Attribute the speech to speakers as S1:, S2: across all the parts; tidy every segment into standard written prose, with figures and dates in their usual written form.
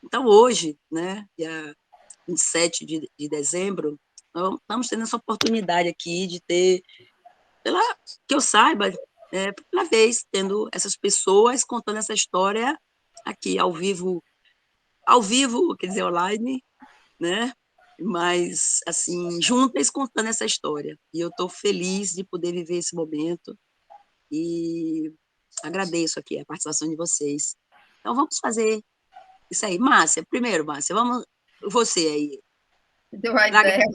S1: Então, hoje, né, dia 27 de dezembro, nós estamos tendo essa oportunidade aqui de ter, pela, que eu saiba, pela vez, tendo essas pessoas contando essa história aqui, ao vivo, quer dizer, online, né? Mas, assim, juntas contando essa história. E eu estou feliz de poder viver esse momento e agradeço aqui a participação de vocês. Então, vamos fazer isso aí. Márcia, primeiro, Márcia, vamos, você aí,
S2: Deu a
S1: traga,
S2: ideia.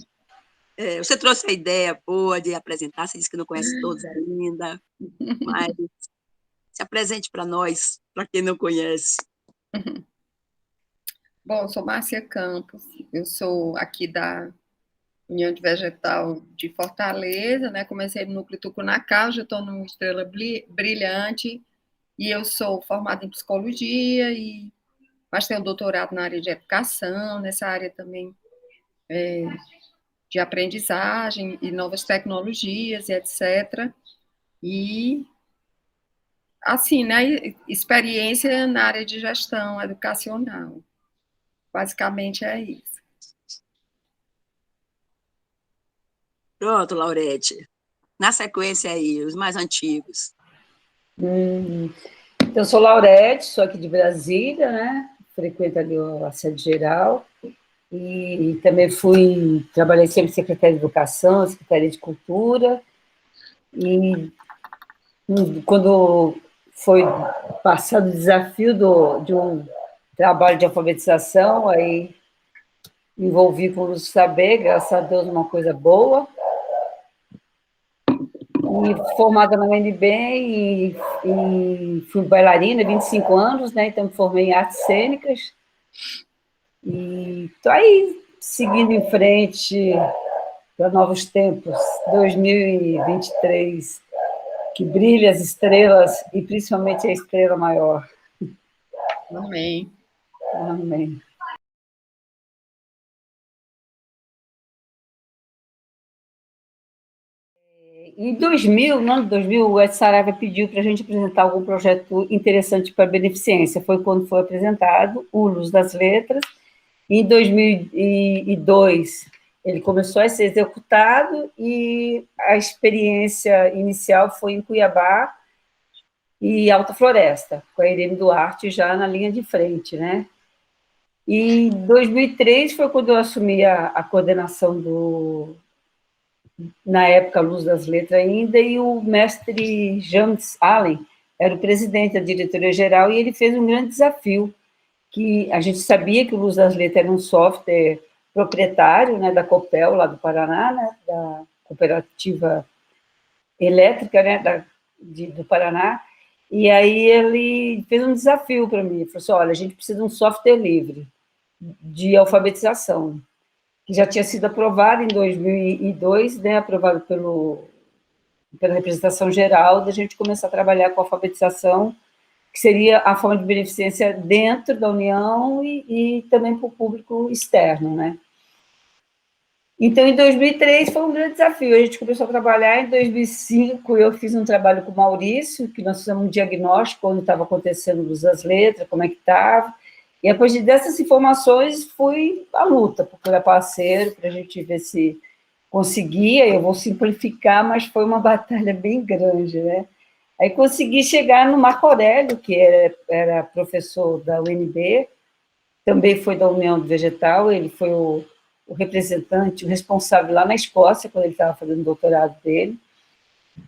S1: você trouxe a ideia boa de apresentar, você disse que não conhece todos ainda, mas se apresente para nós, para quem não conhece.
S2: Bom, eu sou Márcia Campos, eu sou aqui da União de Vegetal de Fortaleza, né? Comecei no Núcleo Tucunacá, já estou no Estrela Brilhante, e eu sou formada em psicologia, mas tenho doutorado na área de educação, nessa área também de aprendizagem e novas tecnologias e etc. E, assim, né? Experiência na área de gestão educacional. Basicamente é isso.
S1: Pronto, Laurete. Na sequência aí, os mais antigos.
S3: Eu sou Laurete, sou aqui de Brasília, né? Frequento ali a sede geral e também trabalhei sempre em Secretaria de Educação, Secretaria de Cultura e quando foi passado o desafio de um trabalho de alfabetização, aí me envolvi com o Saber, graças a Deus uma coisa boa, e formada na UNB e fui bailarina, 25 anos, né? Então me formei em artes cênicas e estou aí seguindo em frente para novos tempos, 2023, que brilhe as estrelas e principalmente a estrela maior.
S2: Amém.
S3: Amém. Em 2000, no ano de 2000, o Ed Saraiva pediu para a gente apresentar algum projeto interessante para a beneficência. Foi quando foi apresentado o Luz das Letras. Em 2002, ele começou a ser executado e a experiência inicial foi em Cuiabá e Alta Floresta, com a Irene Duarte já na linha de frente, né? E em 2003 foi quando eu assumi a coordenação na época, Luz das Letras ainda, e o mestre James Allen era o presidente da diretoria-geral, e ele fez um grande desafio, que a gente sabia que o Luz das Letras era um software proprietário, né, da Copel, lá do Paraná, né, da Cooperativa Elétrica, né, do Paraná, e aí ele fez um desafio para mim, ele falou assim, olha, a gente precisa de um software livre de alfabetização, que já tinha sido aprovado em 2002, né, aprovado pela representação geral, da gente começar a trabalhar com a alfabetização, que seria a forma de beneficência dentro da União e também para o público externo, né? Então, em 2003 foi um grande desafio, a gente começou a trabalhar, em 2005 eu fiz um trabalho com o Maurício, que nós fizemos um diagnóstico, quando estava acontecendo Luz das Letras, como é que estava, e a partir dessas informações fui à luta, procurar parceiro, para a gente ver se conseguia, eu vou simplificar, mas foi uma batalha bem grande, né? Aí consegui chegar no Marco Aurélio, que era professor da UNB, também foi da União Vegetal, ele foi o representante, o responsável lá na Escócia, quando ele estava fazendo o doutorado dele,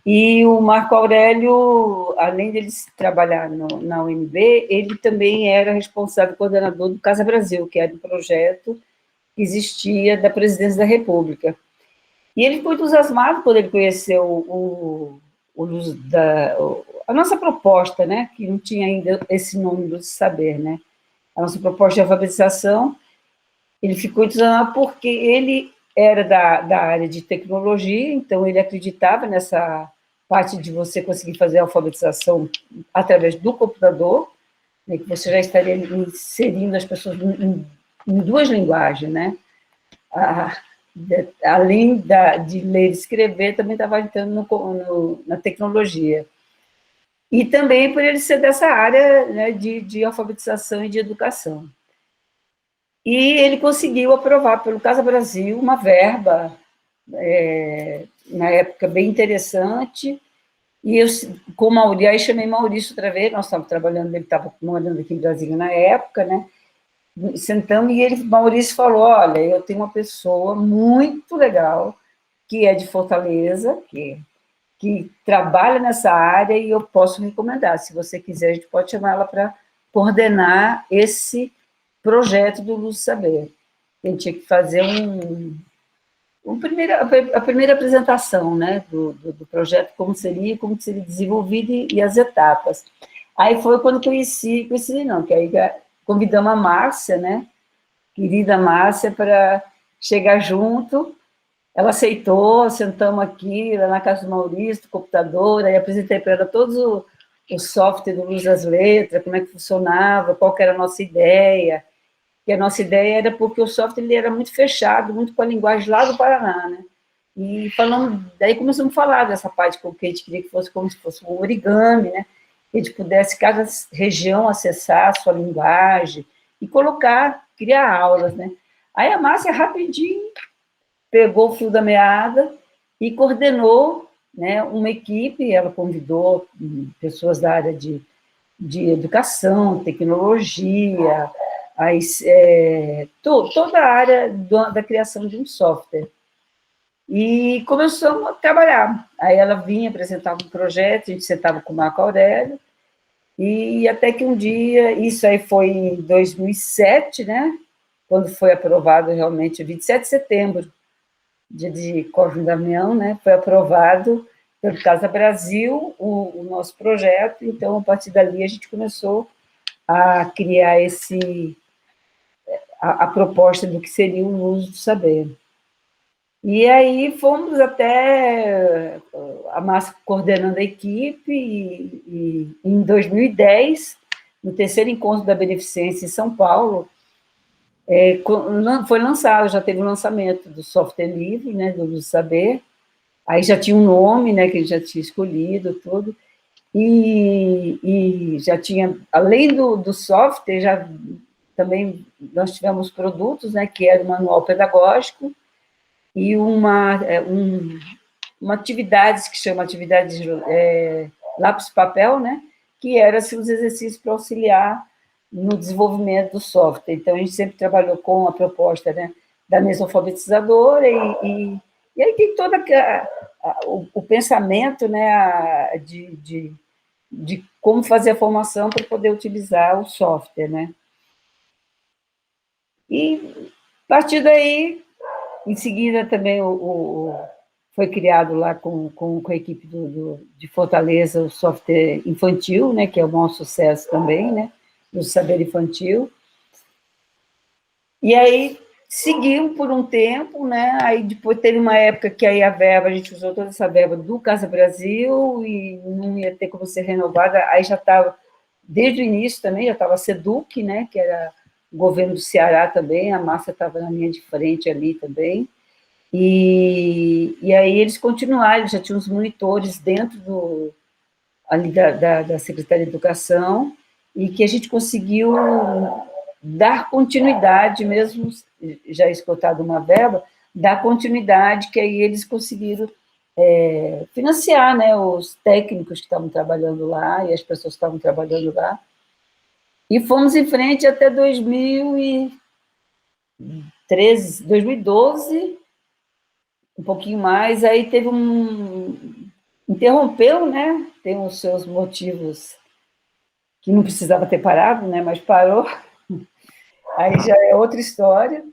S3: e o Marco Aurélio, além de ele trabalhar na UNB, ele também era responsável, coordenador do Casa Brasil, que era um projeto que existia da Presidência da República. E ele ficou entusiasmado quando ele conheceu a nossa proposta, né, que não tinha ainda esse nome do saber, né, a nossa proposta de alfabetização. Ele ficou entusiasmado porque ele era da área de tecnologia, então ele acreditava nessa parte de você conseguir fazer a alfabetização através do computador, né, que você já estaria inserindo as pessoas em duas linguagens, né? Além de ler e escrever, também estava entrando na tecnologia. E também por ele ser dessa área, né, de alfabetização e de educação. E ele conseguiu aprovar pelo Casa Brasil uma verba, na época, bem interessante, e eu, com o Maurício, aí chamei Maurício outra vez, nós estávamos trabalhando, ele estava morando aqui em Brasília na época, né? Sentamos, e Maurício falou, olha, eu tenho uma pessoa muito legal, que é de Fortaleza, que trabalha nessa área, e eu posso recomendar, se você quiser, a gente pode chamar ela para coordenar esse projeto do Luz do Saber. A gente tinha que fazer a primeira apresentação, né, do projeto, como seria desenvolvido e as etapas. Aí foi quando conheci não, que aí convidamos a Márcia, né, querida Márcia, para chegar junto. Ela aceitou, sentamos aqui, lá na casa do Maurício, do computador, aí apresentei para ela todos o software do Luz das Letras, como é que funcionava, qual que era a nossa ideia. E a nossa ideia era porque o software ele era muito fechado, muito com a linguagem lá do Paraná, né? E daí começamos a falar dessa parte que a gente queria que fosse como se fosse um origami, né? Que a gente pudesse, cada região, acessar a sua linguagem e criar aulas, né? Aí a Márcia rapidinho pegou o fio da meada e coordenou, né, uma equipe. Ela convidou pessoas da área de educação, tecnologia, toda a área da criação de um software. E começamos a trabalhar. Aí ela vinha, apresentava um projeto, a gente sentava com o Marco Aurélio, e até que um dia, isso aí foi em 2007, né, quando foi aprovado realmente, 27 de setembro, dia de Cosme e Damião, né, foi aprovado pelo Casa Brasil o nosso projeto. Então, a partir dali, a gente começou a criar a proposta do que seria o Luz do Saber. E aí fomos até a Márcia coordenando a equipe, e em 2010, no terceiro encontro da Beneficência em São Paulo, foi lançado, já teve o lançamento do software livre, né, do Luz do Saber. Aí já tinha um nome, né, que ele já tinha escolhido, tudo, e já tinha, além do software, já também nós tivemos produtos, né, que era o manual pedagógico e uma atividade que chama atividade de lápis e papel, né, que era assim, os exercícios para auxiliar no desenvolvimento do software. Então, a gente sempre trabalhou com a proposta, né, da mesa alfabetizadora, e aí tem todo o pensamento, né, de como fazer a formação para poder utilizar o software, né. E, a partir daí, em seguida, também foi criado lá com a equipe de Fortaleza o software infantil, né, que é o maior sucesso também, né, do saber infantil. E aí seguimos por um tempo, né, aí depois teve uma época que aí a gente usou toda essa verba do Casa Brasil e não ia ter como ser renovada, aí já estava, desde o início também, já estava a SEDUC, né, que era o governo do Ceará também, a Márcia estava na linha de frente ali também, e aí eles continuaram, eles já tinham os monitores dentro ali da Secretaria de Educação, e que a gente conseguiu dar continuidade, mesmo já esgotado uma verba, dar continuidade, que aí eles conseguiram financiar, né, os técnicos que estavam trabalhando lá, e as pessoas que estavam trabalhando lá, e fomos em frente até 2012, um pouquinho mais, aí teve interrompeu, né, tem os seus motivos que não precisava ter parado, né, mas parou, aí já é outra história,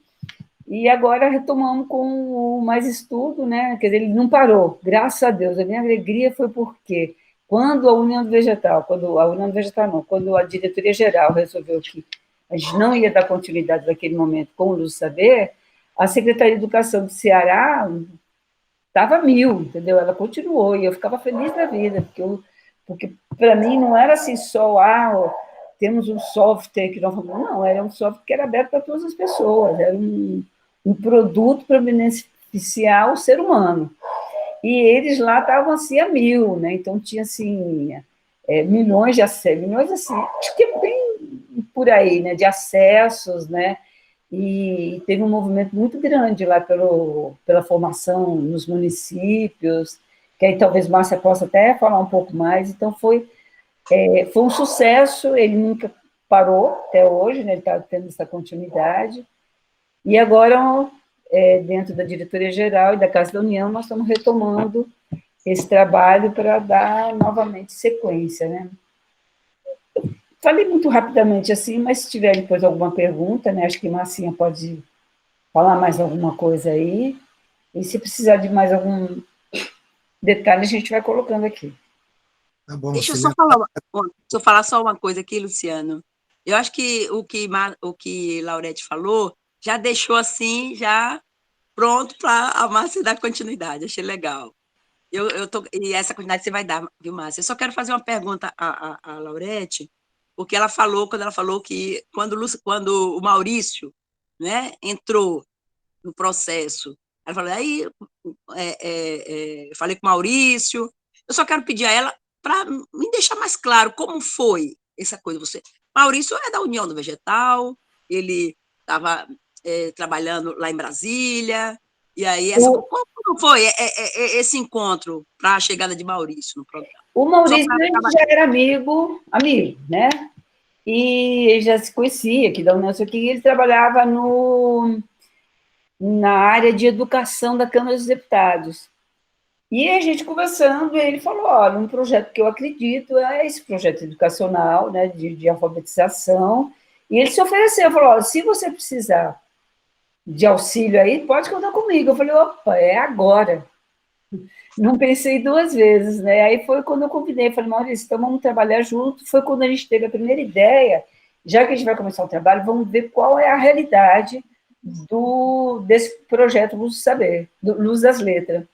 S3: e agora retomamos com mais estudo, né, quer dizer, ele não parou, graças a Deus. A minha alegria foi porque quando a União Vegetal, quando a diretoria-geral resolveu que a gente não ia dar continuidade naquele momento com o Luz do Saber, a Secretaria de Educação do Ceará estava mil, entendeu? Ela continuou, e eu ficava feliz da vida, porque para mim não era assim só, temos um software que nós falamos, não, era um software que era aberto para todas as pessoas, era um produto para beneficiar o ser humano. E eles lá estavam assim a mil, né? Então tinha assim milhões assim, acho que é bem por aí, né? De acessos, né? e teve um movimento muito grande lá pela formação nos municípios, que aí talvez Márcia possa até falar um pouco mais. Então, foi um sucesso, ele nunca parou até hoje, né? Ele está tendo essa continuidade. E agora, dentro da diretoria-geral e da Casa da União, nós estamos retomando esse trabalho para dar novamente sequência, né? Falei muito rapidamente assim, mas se tiver depois alguma pergunta, né? Acho que Marcinha pode falar mais alguma coisa aí. E se precisar de mais algum detalhe, a gente vai colocando aqui.
S4: Tá bom,
S1: Deixa eu só falar só uma coisa aqui, Luciano. Eu acho que o que Laurete falou já deixou assim, já pronto para a Márcia dar continuidade. Achei legal. E essa continuidade você vai dar, viu, Márcia? Eu só quero fazer uma pergunta à Laurete, porque quando ela falou que quando o Maurício, né, entrou no processo, ela falou, aí eu falei com o Maurício, eu só quero pedir a ela para me deixar mais claro como foi essa coisa. Maurício é da União do Vegetal, ele estava trabalhando lá em Brasília, e aí como foi esse encontro para a chegada de Maurício no programa?
S3: O Maurício a gente já era amigo, né? E já se conhecia aqui da União, aqui ele trabalhava na área de educação da Câmara dos Deputados. E a gente conversando, ele falou, olha, um projeto que eu acredito é esse projeto educacional, né, de alfabetização, e ele se ofereceu, falou, olha, se você precisar de auxílio aí, pode contar comigo. Eu falei, opa, é agora. Não pensei duas vezes, né? Aí foi quando eu convidei, falei, Maurício, então vamos trabalhar junto. Foi quando a gente teve a primeira ideia, já que a gente vai começar o trabalho, vamos ver qual é a realidade desse projeto Luz do Saber, Luz das Letras.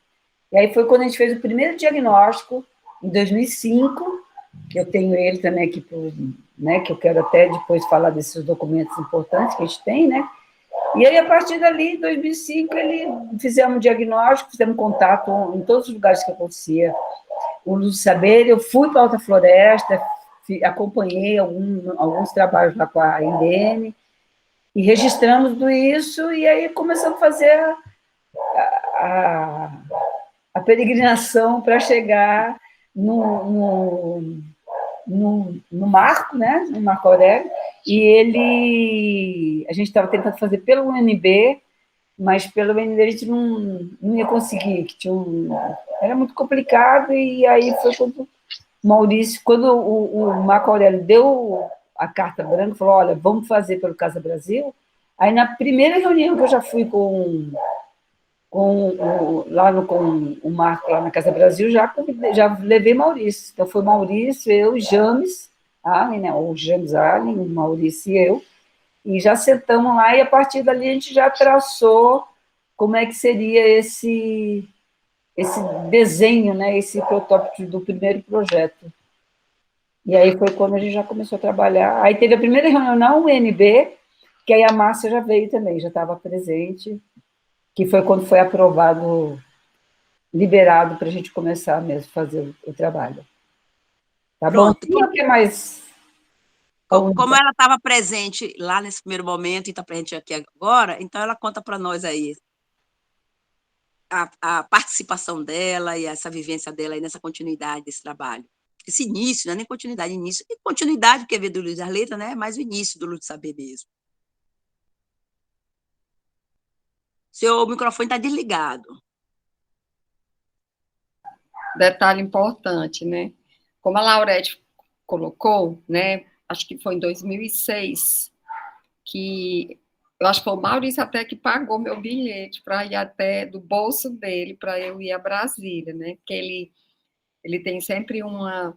S3: E aí foi quando a gente fez o primeiro diagnóstico, em 2005, que eu tenho ele também aqui, né, que eu quero até depois falar desses documentos importantes que a gente tem, né? E aí, a partir dali, em 2005, fizemos um diagnóstico, fizemos contato em todos os lugares que acontecia o Luz do Saber. Eu fui para a Alta Floresta, acompanhei alguns trabalhos lá com a INDM, e registramos tudo isso, e aí começamos a fazer a peregrinação para chegar no Marco, né, no Marco Aurélio, e a gente estava tentando fazer pelo UNB, mas pelo UNB a gente não ia conseguir, que era muito complicado, e aí foi quando Maurício, quando o Marco Aurélio deu a carta branca, falou, olha, vamos fazer pelo Casa Brasil, aí na primeira reunião que eu já fui com o Marco, lá na Casa Brasil, já levei Maurício. Então, foi Maurício, eu, James Allen, né, ou James Allen, o Maurício e eu, e já sentamos lá, e a partir dali a gente já traçou como é que seria esse desenho, né, esse protótipo do primeiro projeto. E aí foi quando a gente já começou a trabalhar. Aí teve a primeira reunião na UNB, que aí a Márcia já veio também, já estava presente, que foi quando foi aprovado, liberado para a gente começar mesmo a fazer o trabalho. Tá
S1: Pronto.
S3: bom? E o que mais?
S1: Como ela estava presente lá nesse primeiro momento e está presente aqui agora, então ela conta para nós aí a participação dela e essa vivência dela aí nessa continuidade desse trabalho. Esse início, não é nem continuidade, início. E continuidade, porque veio do Luz das Letras, né? Mas o início do Luz do Saber mesmo. Seu microfone está desligado.
S2: Detalhe importante, né? Como a Laurete colocou, né? Acho que foi em 2006 que eu acho que foi o Maurício até que pagou meu bilhete para ir até do bolso dele para eu ir a Brasília, né? Porque ele tem sempre uma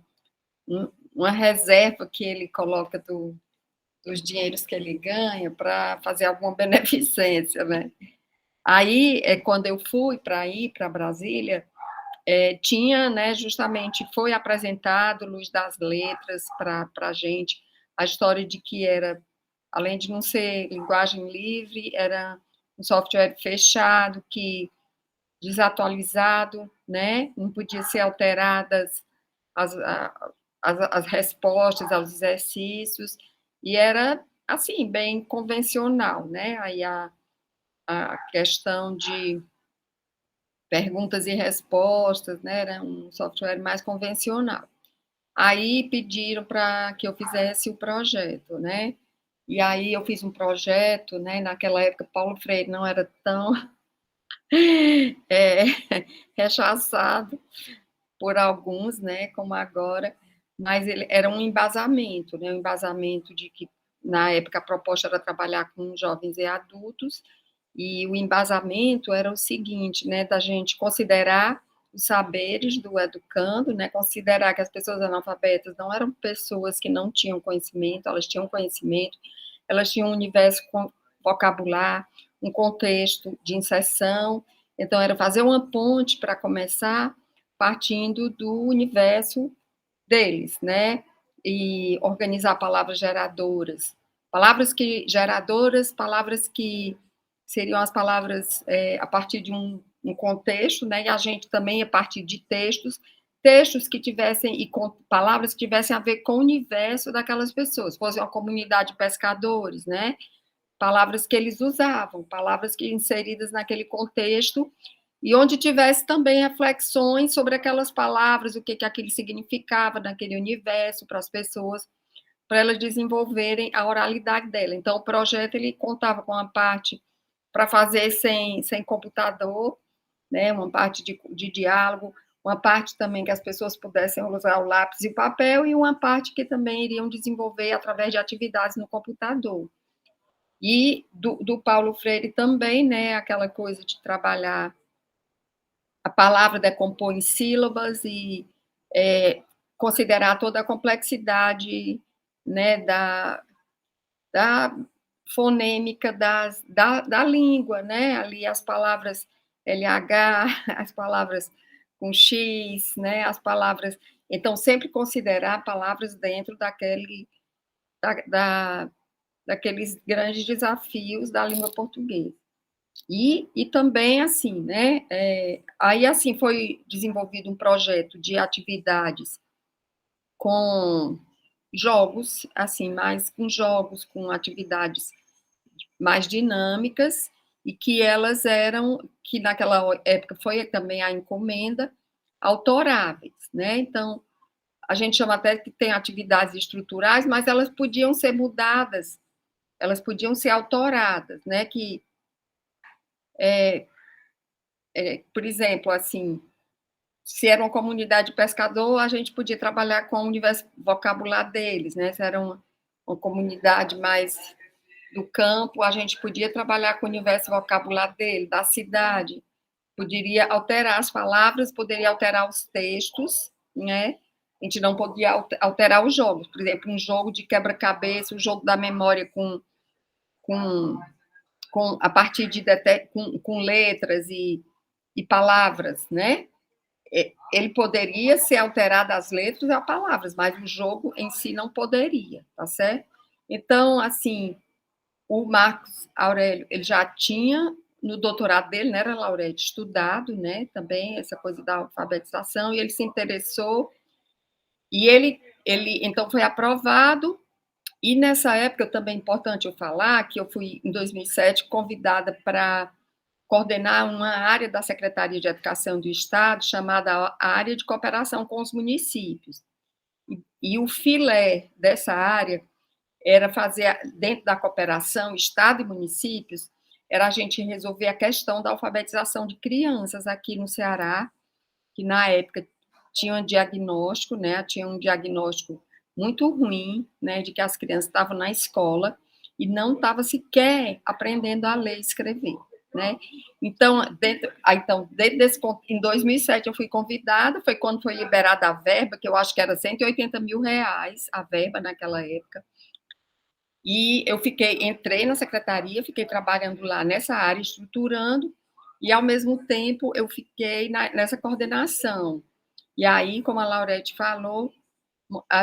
S2: reserva que ele coloca dos dinheiros que ele ganha para fazer alguma beneficência, né? Aí, quando eu fui para Brasília, tinha, né, justamente, foi apresentado Luz das Letras para a gente, a história de que era, além de não ser linguagem livre, era um software fechado, desatualizado, né, não podia ser alteradas as respostas aos exercícios, e era assim, bem convencional, né? Aí a questão de perguntas e respostas, né? Era um software mais convencional. Aí pediram para que eu fizesse o projeto, né? E aí eu fiz um projeto, né? Naquela época, Paulo Freire não era tão é, rechaçado por alguns, né? Como agora, mas ele era um embasamento, né? Um embasamento de que, na época, a proposta era trabalhar com jovens e adultos, e o embasamento era o seguinte, né? Da gente considerar os saberes do educando, né? Considerar que as pessoas analfabetas não eram pessoas que não tinham conhecimento, elas tinham conhecimento, elas tinham um universo vocabular, um contexto de inserção. Então, era fazer uma ponte para começar, partindo do universo deles, né? E organizar palavras geradoras. Palavras que seriam as palavras a partir de um contexto, né? E a gente também, a partir de textos que tivessem, e com palavras que tivessem a ver com o universo daquelas pessoas, fosse uma comunidade de pescadores, né? Palavras que eles usavam, palavras que inseridas naquele contexto, e onde tivesse também reflexões sobre aquelas palavras, o que aquilo significava naquele universo para as pessoas, para elas desenvolverem a oralidade dela. Então, o projeto ele contava com uma parte para fazer sem computador, né, uma parte de diálogo, uma parte também que as pessoas pudessem usar o lápis e o papel, e uma parte que também iriam desenvolver através de atividades no computador. E do Paulo Freire também, né, aquela coisa de trabalhar a palavra, decompor em sílabas e considerar toda a complexidade, né, da fonêmica da língua, né, ali as palavras LH, as palavras com X, né, as palavras... Então, sempre considerar palavras dentro daqueles grandes desafios da língua portuguesa. E também, assim, né, aí, assim, foi desenvolvido um projeto de atividades com jogos, assim, mais com jogos, com atividades mais dinâmicas, e que elas eram, que naquela época foi também a encomenda, autoráveis, né, então, a gente chama até que tem atividades estruturais, mas elas podiam ser mudadas, elas podiam ser autoradas, né, que por exemplo, assim, se era uma comunidade de pescador, a gente podia trabalhar com o universo vocabular deles, né? Se era uma comunidade mais do campo, a gente podia trabalhar com o universo vocabular dele, da cidade. Poderia alterar as palavras, poderia alterar os textos, né? A gente não podia alterar os jogos. Por exemplo, um jogo de quebra-cabeça, o jogo da memória com a partir de com letras e palavras, né? Ele poderia ser alterado as letras e as palavras, mas o jogo em si não poderia, tá certo? Então, assim, o Marcos Aurélio, ele já tinha, no doutorado dele, né, era Laurete, estudado, né, também essa coisa da alfabetização, e ele se interessou, e ele então, foi aprovado, e nessa época, também é importante eu falar, que eu fui, em 2007, convidada para coordenar uma área da Secretaria de Educação do Estado, chamada Área de Cooperação com os Municípios. E o filé dessa área era fazer, dentro da cooperação, Estado e municípios, era a gente resolver a questão da alfabetização de crianças aqui no Ceará, que na época tinha um diagnóstico, né, tinha um diagnóstico muito ruim, né, de que as crianças estavam na escola e não estavam sequer aprendendo a ler e escrever, né? Então, dentro desse ponto, em 2007 eu fui convidada, foi quando foi liberada a verba, que eu acho que era R$180 mil a verba naquela época, e eu entrei na secretaria, fiquei trabalhando lá nessa área, estruturando, e ao mesmo tempo eu fiquei nessa coordenação. E aí, como a Laurete falou,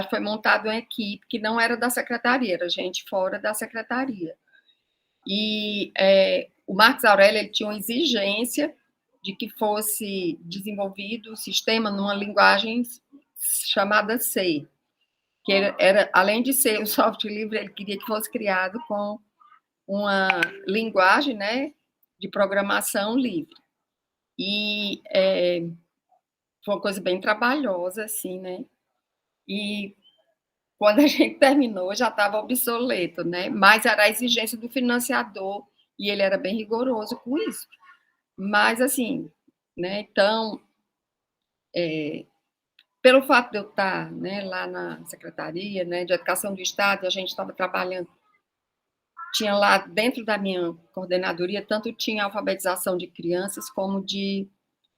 S2: foi montada uma equipe que não era da secretaria, era gente fora da secretaria. E o Marcos Aurélio ele tinha uma exigência de que fosse desenvolvido o sistema numa linguagem chamada C, que além de ser um software livre, ele queria que fosse criado com uma linguagem, né, de programação livre. E foi uma coisa bem trabalhosa, assim, né? E quando a gente terminou, já estava obsoleto, né? Mas era a exigência do financiador, e ele era bem rigoroso com isso. Mas, assim, né? Então, pelo fato de eu estar, né, lá na Secretaria, né, de Educação do Estado, a gente estava trabalhando, tinha lá dentro da minha coordenadoria, tanto tinha alfabetização de crianças como de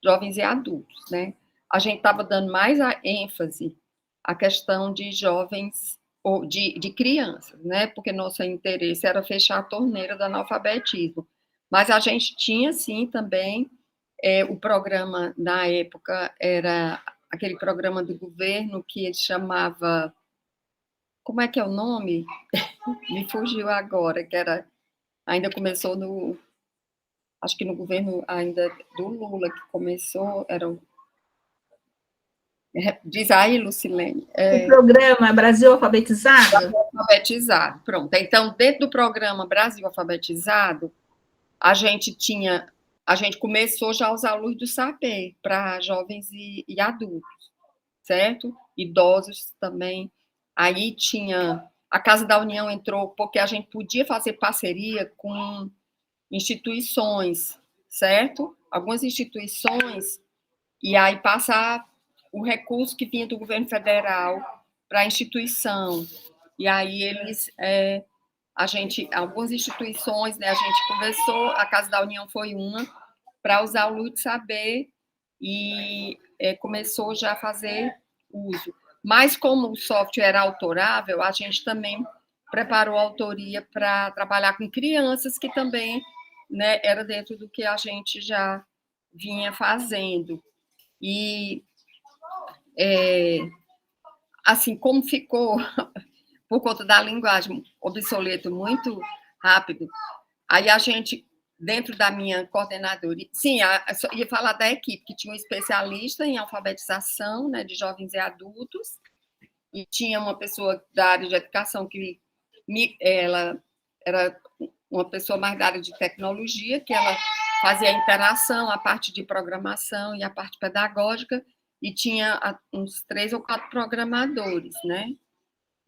S2: jovens e adultos, né? A gente estava dando mais a ênfase à questão de jovens ou de crianças, né? Porque nosso interesse era fechar a torneira do analfabetismo. Mas a gente tinha, sim, também o programa, na época, era aquele programa do governo que ele chamava... Como é que é o nome? Me fugiu agora, que era... Ainda começou no... Acho que no governo ainda do Lula, que começou, era o... Diz aí, Lucilene.
S4: O programa Brasil Alfabetizado?
S2: Brasil Alfabetizado, pronto. Então, dentro do programa Brasil Alfabetizado, a gente começou já a usar o Luz do Saber para jovens e adultos, certo? Idosos também. Aí tinha... A Casa da União entrou porque a gente podia fazer parceria com instituições, certo? Algumas instituições, e aí passar o recurso que vinha do governo federal para a instituição. E aí eles... algumas instituições, né, a gente conversou, a Casa da União foi uma, para usar o Luz do Saber, e começou já a fazer uso. Mas, como o software era autorável, a gente também preparou a autoria para trabalhar com crianças, que também, né, era dentro do que a gente já vinha fazendo. E, assim, como ficou, por conta da linguagem obsoleto muito rápido, aí a gente, dentro da minha coordenadoria... Sim, ia falar da equipe, que tinha um especialista em alfabetização, né, de jovens e adultos, e tinha uma pessoa da área de educação que ela era uma pessoa mais da área de tecnologia, que ela fazia a interação, a parte de programação e a parte pedagógica, e tinha uns 3 ou 4 programadores, né?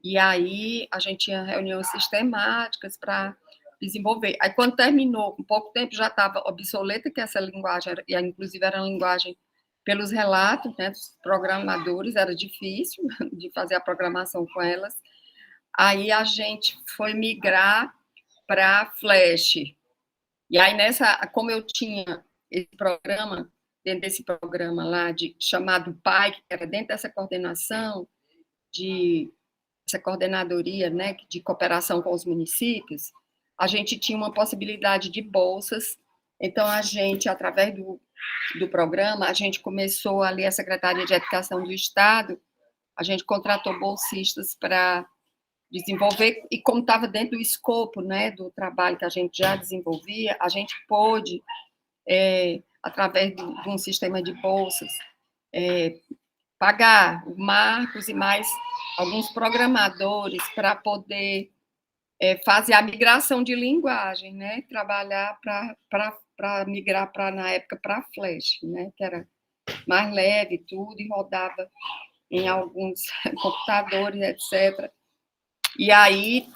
S2: E aí a gente tinha reuniões sistemáticas para desenvolver. Aí, quando terminou, com pouco tempo, já estava obsoleta, que essa linguagem, e inclusive era uma linguagem pelos relatos, né, dos programadores, era difícil de fazer a programação com elas. Aí a gente foi migrar para Flash. E aí, como eu tinha esse programa, dentro desse programa lá, chamado PAI, que era dentro dessa coordenação, essa coordenadoria, né, de cooperação com os municípios, a gente tinha uma possibilidade de bolsas. Então, a gente, através do programa, a gente começou ali, a Secretaria de Educação do Estado, a gente contratou bolsistas para desenvolver, e como estava dentro do escopo, né, do trabalho que a gente já desenvolvia, a gente pôde, através de um sistema de bolsas, pagar o Marcos e mais alguns programadores para poder fazer a migração de linguagem, né, trabalhar para migrar, na época, para Flash, né, que era mais leve tudo, e rodava em alguns computadores, etc. E aí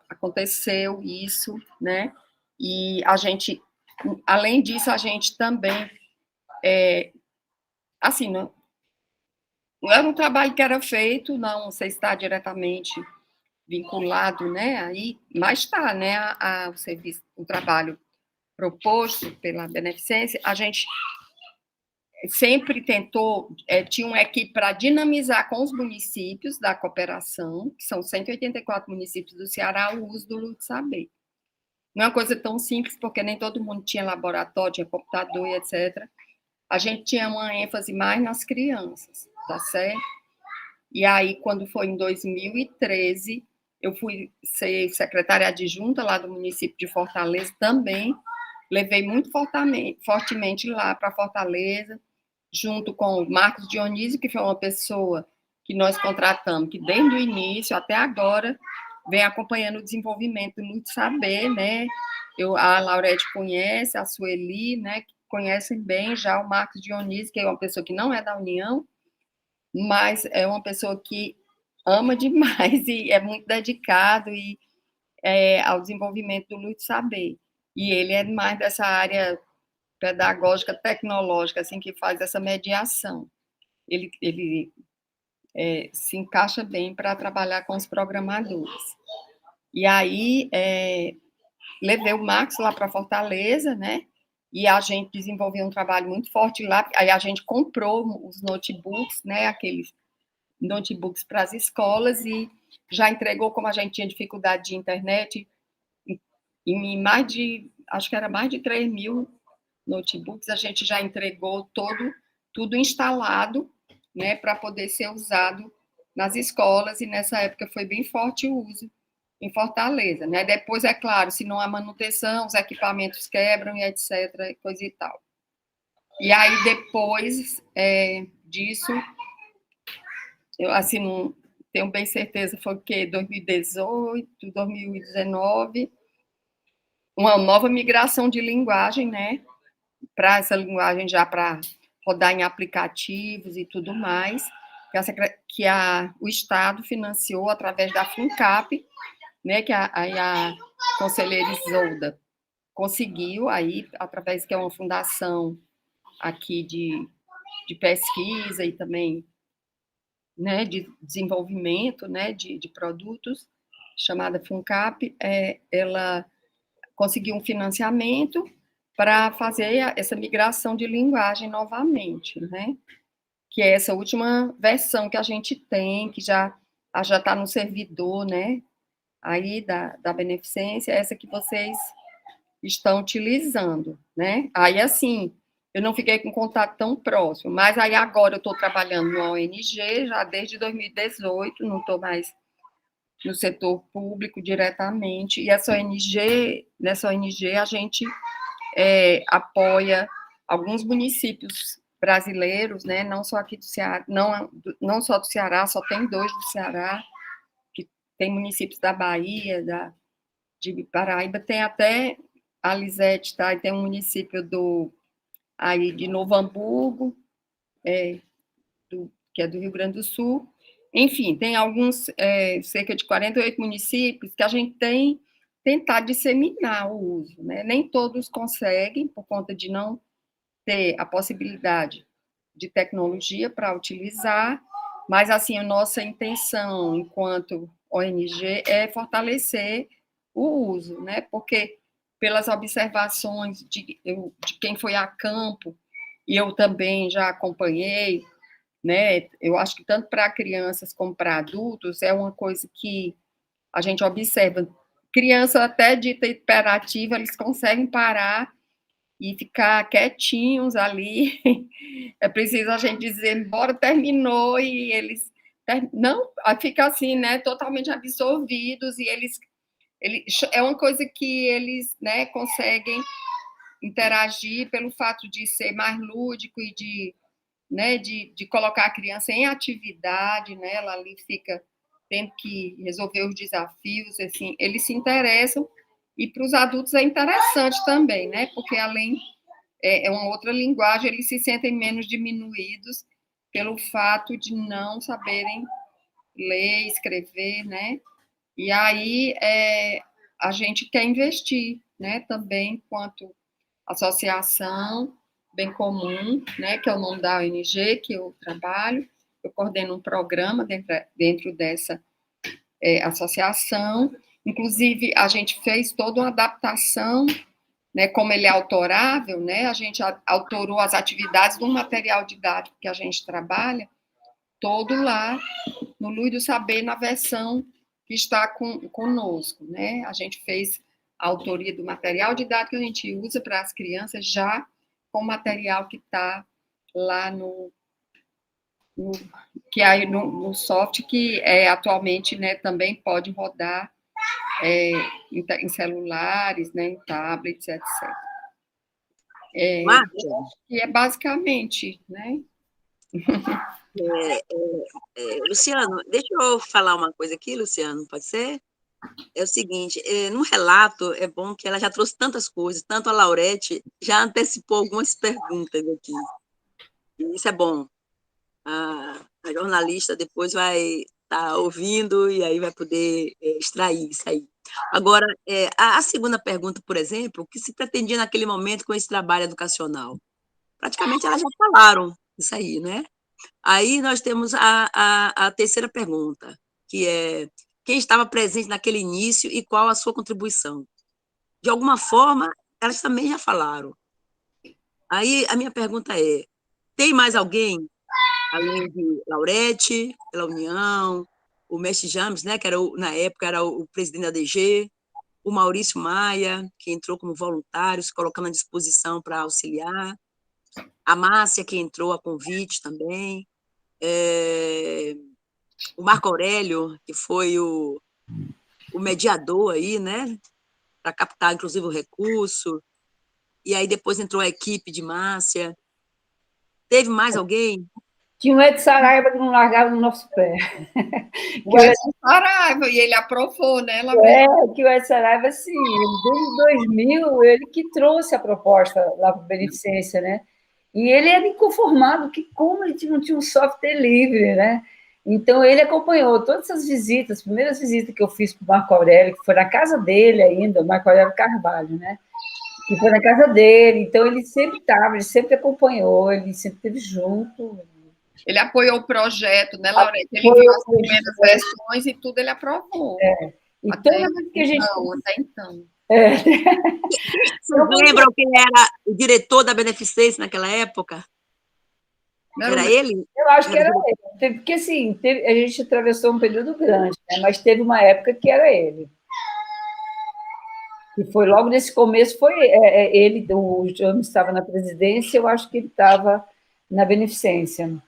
S2: aconteceu isso, né, e a gente, além disso, a gente também, assim, não era um trabalho que era feito, não sei se está diretamente vinculado, né, aí, mas está, né, o serviço, o trabalho proposto pela Beneficência, a gente sempre tentou, tinha uma equipe para dinamizar com os municípios da cooperação, que são 184 municípios do Ceará, o uso do Luz do Saber. Não é uma coisa tão simples, porque nem todo mundo tinha laboratório, tinha computador e etc. A gente tinha uma ênfase mais nas crianças, tá certo? E aí, quando foi em 2013, eu fui ser secretária adjunta lá do município de Fortaleza também, levei muito fortemente lá para Fortaleza, junto com o Marcos Dionísio, que foi uma pessoa que nós contratamos, que desde o início até agora vem acompanhando o desenvolvimento do Luz Saber, né? A Laurete conhece, a Sueli, né? Que conhecem bem já o Marcos Dionísio, que é uma pessoa que não é da União, mas é uma pessoa que ama demais e é muito dedicado ao desenvolvimento do Luz Saber. E ele é mais dessa área pedagógica, tecnológica, assim, que faz essa mediação. Ele se encaixa bem para trabalhar com os programadores. E aí, levei o Max lá para Fortaleza, né? E a gente desenvolveu um trabalho muito forte lá. Aí a gente comprou os notebooks, né? Aqueles notebooks para as escolas e já entregou, como a gente tinha dificuldade de internet, em acho que era mais de 3.000 notebooks, a gente já entregou tudo instalado, né, para poder ser usado nas escolas, e nessa época foi bem forte o uso em Fortaleza, né? Depois, é claro, se não há manutenção, os equipamentos quebram e etc, coisa e tal. E aí, depois disso, eu, assim, não tenho bem certeza, foi o quê? 2018, 2019, uma nova migração de linguagem, né? Para essa linguagem já para rodar em aplicativos e tudo mais, que o Estado financiou através da FUNCAP, né, que a conselheira Isolda conseguiu, aí, através que é uma fundação aqui de pesquisa e também, né, de desenvolvimento, né, de produtos, chamada FUNCAP, ela conseguiu um financiamento para fazer essa migração de linguagem novamente, né? Que é essa última versão que a gente tem, que já está no servidor, né? Aí da Beneficência, essa que vocês estão utilizando, né? Aí, assim, eu não fiquei com contato tão próximo, mas aí agora eu estou trabalhando no ONG já desde 2018, não estou mais no setor público diretamente, e nessa ONG a gente apoia alguns municípios brasileiros, né, não só aqui do Ceará, não só do Ceará, só tem 2 do Ceará, que tem municípios da Bahia, de Paraíba, tem até a Lisete, tá, e tem um município aí de Novo Hamburgo, que é do Rio Grande do Sul. Enfim, tem alguns, cerca de 48 municípios que a gente tem tentado disseminar o uso, né? Nem todos conseguem, por conta de não ter a possibilidade de tecnologia para utilizar, mas, assim, a nossa intenção, enquanto ONG, é fortalecer o uso, né? Porque, pelas observações de quem foi a campo, e eu também já acompanhei, né? Eu acho que tanto para crianças como para adultos é uma coisa que a gente observa. Criança até dita hiperativa, eles conseguem parar e ficar quietinhos ali. É preciso a gente dizer, bora, terminou, e eles não, fica assim, né, totalmente absorvidos, e eles é uma coisa que eles, né, conseguem interagir pelo fato de ser mais lúdico e né, de colocar a criança em atividade, né, ela ali fica tendo que resolver os desafios, assim, eles se interessam, e para os adultos é interessante também, né, porque além, é uma outra linguagem, eles se sentem menos diminuídos pelo fato de não saberem ler, escrever, né, e aí a gente quer investir, né, também enquanto associação Bem Comum, né, que é o nome da ONG que eu trabalho. Eu coordeno um programa dentro dessa associação. Inclusive, a gente fez toda uma adaptação, né, como ele é autorável, né, a gente autorou as atividades do material didático que a gente trabalha, todo lá no Luz do Saber, na versão que está conosco, né? A gente fez a autoria do material didático que a gente usa para as crianças, já com o material que está lá que aí no software, que atualmente, né, também pode rodar em celulares, né, em tablets, etc.
S1: Márcia,
S2: E é basicamente, né?
S1: Luciano, deixa eu falar uma coisa aqui, Luciano, pode ser? É o seguinte, no relato, é bom que ela já trouxe tantas coisas, tanto a Laurete já antecipou algumas perguntas aqui. E isso é bom. A jornalista depois vai estar ouvindo e aí vai poder extrair isso aí. Agora, a segunda pergunta, por exemplo, o que se pretendia naquele momento com esse trabalho educacional? Praticamente elas já falaram isso aí, né? Aí nós temos a terceira pergunta, que é quem estava presente naquele início e qual a sua contribuição? De alguma forma, elas também já falaram. Aí a minha pergunta é: tem mais alguém, além de Laurete, pela União, o mestre James, né, que era na época era o presidente da DG, o Maurício Maia, que entrou como voluntário, se colocando à disposição para auxiliar, a Márcia, que entrou a convite também, o Marco Aurélio, que foi o mediador aí, né, para captar, inclusive, o recurso, e aí depois entrou a equipe de Márcia. Teve mais alguém?
S3: Tinha o Edson Saraiva que não largava no nosso pé.
S2: O Edson Saraiva, e ele aprovou, né?
S3: Que o Edson Saraiva, assim, desde 2000, ele que trouxe a proposta lá para a Beneficência, né? E ele era inconformado, que como ele não tinha um software livre, né? Então, ele acompanhou todas essas visitas, as primeiras visitas que eu fiz para o Marco Aurélio, que foi na casa dele ainda, o Marco Aurélio Carvalho, né? Que foi na casa dele. Então, ele sempre estava, ele sempre acompanhou, ele sempre esteve junto.
S2: Ele apoiou o projeto, né, Laurete? Ele viu as primeiras versões e tudo ele aprovou.
S3: E toda vez que a gente...
S2: Até então.
S1: Vocês lembram quem era o diretor da Beneficência naquela época? Era ele?
S3: Eu acho que era ele. Porque, assim, a gente atravessou um período grande, né? Mas teve uma época que era ele. E foi logo nesse começo, foi ele, o James estava na presidência, eu acho que ele estava na Beneficência.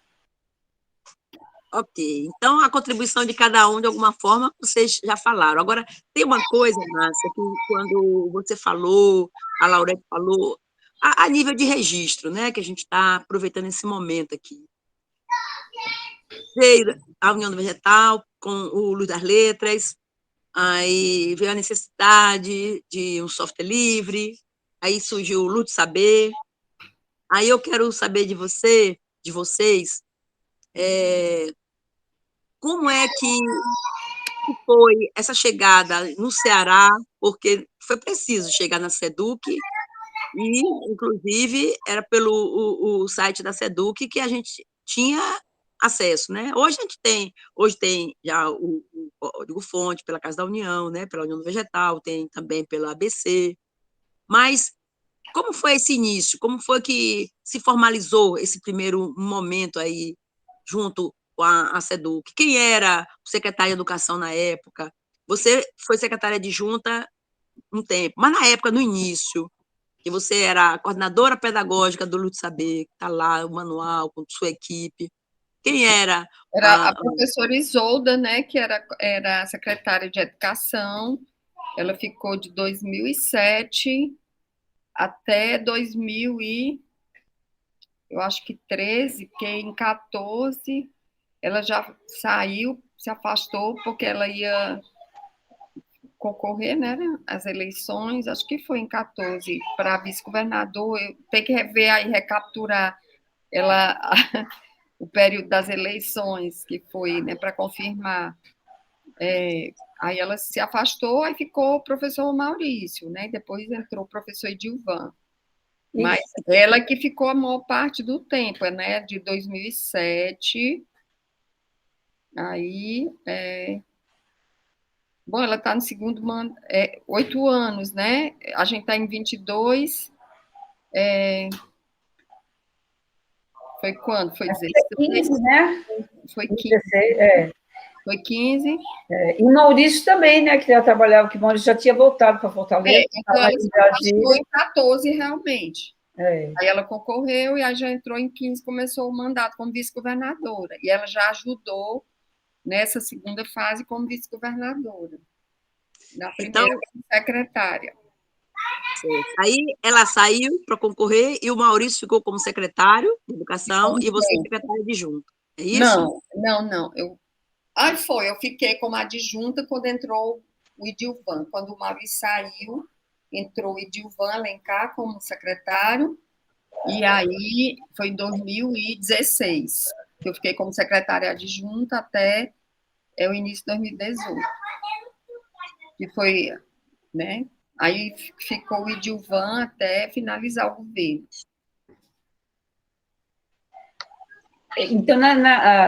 S1: Ok. Então, a contribuição de cada um, de alguma forma, vocês já falaram. Agora, tem uma coisa, Márcia, que quando você falou, a Laurete falou, a nível de registro, né, que a gente está aproveitando esse momento aqui. Veio a União do Vegetal, com o Luz das Letras, aí veio a necessidade de um software livre, aí surgiu o Luz do Saber. Aí eu quero saber de vocês, como é que foi essa chegada no Ceará, porque foi preciso chegar na SEDUC, e, inclusive, era pelo o site da SEDUC que a gente tinha acesso, né? Hoje tem já o código-fonte pela Casa da União, né? Pela União do Vegetal, tem também pela ABC, mas como foi esse início? Como foi que se formalizou esse primeiro momento aí, junto com a SEDUC? Quem era o secretário de Educação na época? Você foi secretária adjunta um tempo, mas na época, no início, que você era a coordenadora pedagógica do Lute Saber, que está lá, o manual, com sua equipe. Quem era?
S2: Era a professora Isolda, né, que era secretária de Educação. Ela ficou de 2007 até 2000 eu acho que 13, porque em 14 ela já saiu, se afastou, porque ela ia concorrer, né, às eleições, acho que foi em 14, para vice-governador. Eu tenho que rever aí, recapturar ela, o período das eleições, que foi, né, para confirmar. Aí ela se afastou, aí ficou o professor Maurício, né, depois entrou o professor Edilvan. Mas ela que ficou a maior parte do tempo, né, de 2007, aí, bom, ela está no segundo mandato, 8 anos, né, a gente está em 22, foi quando? Foi 16?
S3: Foi 15, né?
S2: Foi 15.
S3: 16,
S2: Foi 15.
S3: E o Maurício também, né, que já trabalhava, que o Maurício já tinha voltado para Fortaleza.
S2: Então ela se afastou em 14, realmente. Aí ela concorreu e aí já entrou em 15, começou o mandato como vice-governadora. E ela já ajudou nessa segunda fase como vice-governadora. Na primeira, como secretária.
S1: Certo. Aí ela saiu para concorrer e o Maurício ficou como secretário de Educação e você secretária adjunto. É isso?
S2: Não. Eu fiquei como adjunta quando entrou o Idilvan. Quando o Maurício saiu, entrou o Idilvan Alencar como secretário, e aí foi em 2016, que eu fiquei como secretária adjunta até o início de 2018, que foi, né? Aí ficou o Idilvan até finalizar o governo.
S3: Então,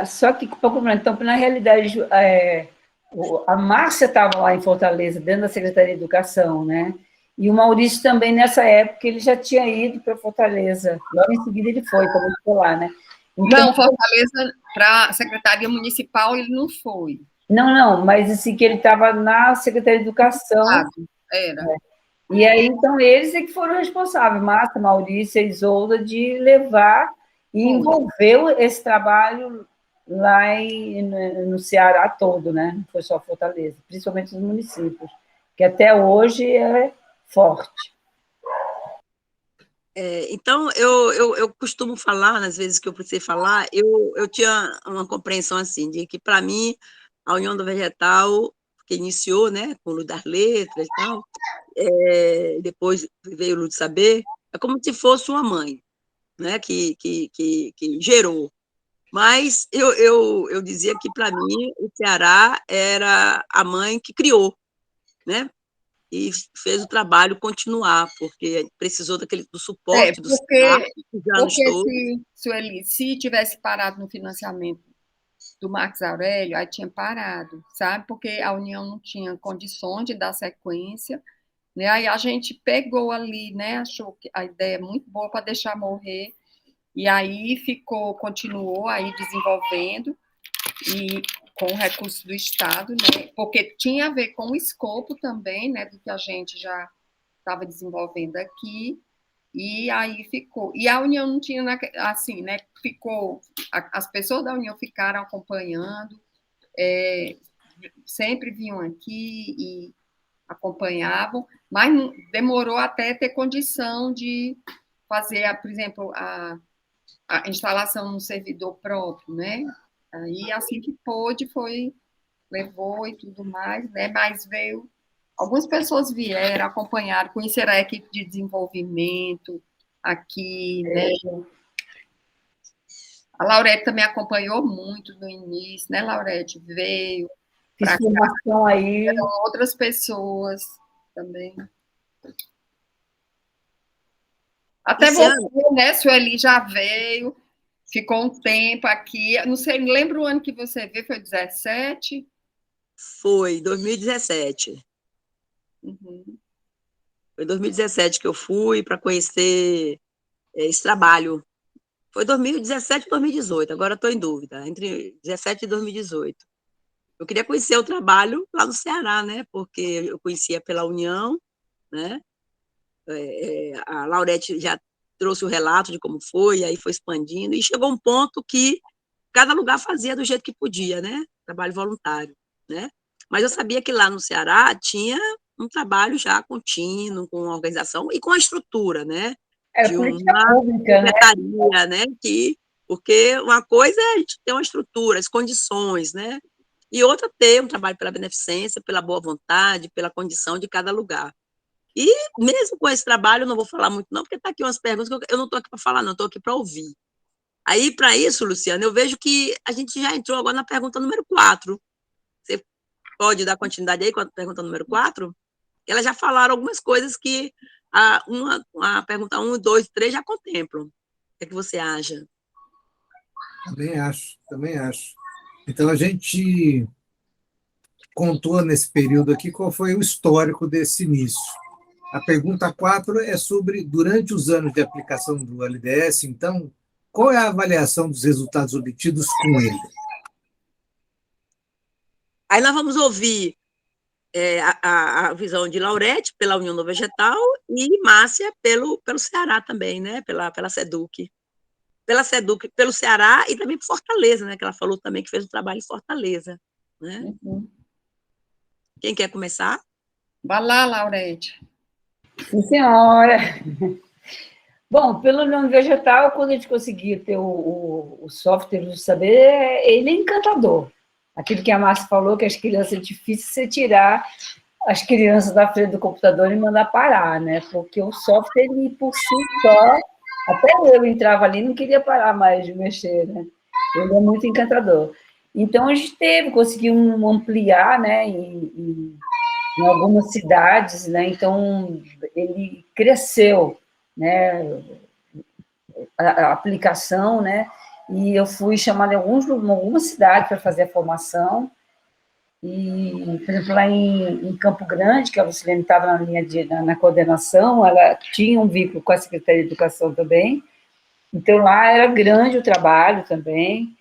S3: só que, então, na realidade, a Márcia estava lá em Fortaleza, dentro da Secretaria de Educação, né? E o Maurício também, nessa época, ele já tinha ido para Fortaleza. Logo em seguida ele foi, também ficou lá, né?
S2: Então, não, Fortaleza, para a Secretaria Municipal, ele não foi.
S3: Não, mas assim, que ele estava na Secretaria de Educação.
S2: Era.
S3: E aí, então, eles é que foram responsáveis, Márcia, Maurício e Isolda, de levar e envolver esse trabalho lá no Ceará todo, né? Não foi só Fortaleza, principalmente os municípios, que até hoje é forte.
S1: Então, eu costumo falar, nas vezes que eu precisei falar, eu tinha uma compreensão assim, de que, para mim, a União do Vegetal, que iniciou, né, com o Luz das Letras e tal, depois veio o Luz do Saber, é como se fosse uma mãe, né, que gerou. Mas eu dizia que, para mim, o Ceará era a mãe que criou, né? E fez o trabalho continuar, porque precisou do suporte do Ceará,
S2: porque se tivesse parado no financiamento do Marcos Aurélio, aí tinha parado, sabe? Porque a União não tinha condições de dar sequência, né? Aí a gente pegou ali, né? Achou que a ideia é muito boa para deixar morrer, e aí continuou aí desenvolvendo, e com o recurso do Estado, né? Porque tinha a ver com o escopo também, né? Do que a gente já estava desenvolvendo aqui, e aí ficou. E a União não tinha, assim, né? As pessoas da União ficaram acompanhando, sempre vinham aqui e acompanhavam, mas demorou até ter condição de fazer, por exemplo, a instalação no servidor próprio, né? Aí, assim que pôde, levou e tudo mais, né? Mas algumas pessoas vieram, acompanharam, conheceram a equipe de desenvolvimento aqui, né? A Laurete também acompanhou muito no início, né, Laurete? Veio para cá,
S3: aí.
S2: eram outras pessoas também. Até você, né, Sueli, já veio, ficou um tempo aqui. Não sei, lembra o ano que você veio? Foi 17?
S1: Foi, 2017.
S2: Uhum.
S1: Foi 2017 que eu fui para conhecer esse trabalho. Foi 2017 e 2018, agora estou em dúvida, entre 2017 e 2018. Eu queria conhecer o trabalho lá no Ceará, né? Porque eu conhecia pela União, né? A Laurete já trouxe o relato de como foi, aí foi expandindo, e chegou um ponto que cada lugar fazia do jeito que podia, né? Trabalho voluntário, né? Mas eu sabia que lá no Ceará tinha um trabalho já contínuo, com organização e com a estrutura, né? De uma secretaria, né? Porque uma coisa é a gente ter uma estrutura, as condições, né? E outra ter um trabalho pela beneficência, pela boa vontade, pela condição de cada lugar. E mesmo com esse trabalho, eu não vou falar muito não, porque está aqui umas perguntas que eu não estou aqui para falar não, estou aqui para ouvir. Aí, para isso, Luciana, eu vejo que a gente já entrou agora na pergunta número 4. Você pode dar continuidade aí com a pergunta número 4? Elas já falaram algumas coisas que a pergunta 1, 2, 3 já contemplam. O que é que você acha?
S5: Também acho. Então, a gente contou nesse período aqui qual foi o histórico desse início. A pergunta 4 é sobre, durante os anos de aplicação do LDS, então, qual é a avaliação dos resultados obtidos com ele?
S1: Aí nós vamos ouvir a visão de Laurete, pela União do Vegetal, e Márcia, pelo Ceará também, né? Pela SEDUC. Pela SEDUC, pelo Ceará e também por Fortaleza, né? Que ela falou também que fez um trabalho em Fortaleza, né? Uhum. Quem quer começar?
S2: Vai lá, Laurete.
S3: Sim, senhora. Bom, pelo nome vegetal, quando a gente conseguir ter o software do saber, ele é encantador. Aquilo que a Márcia falou, que as crianças é difícil você tirar as crianças da frente do computador e mandar parar, né? Porque o software, ele, por si só, até eu entrava ali e não queria parar mais de mexer, né? Ele é muito encantador. Então, a gente conseguiu ampliar, né, em algumas cidades, né? Então, ele cresceu, né? A aplicação, né? E eu fui chamada em alguma cidade para fazer a formação. E, por exemplo, lá em Campo Grande, que a Lucilene estava na linha na coordenação, ela tinha um vínculo com a Secretaria de Educação também. Então, lá era grande o trabalho também.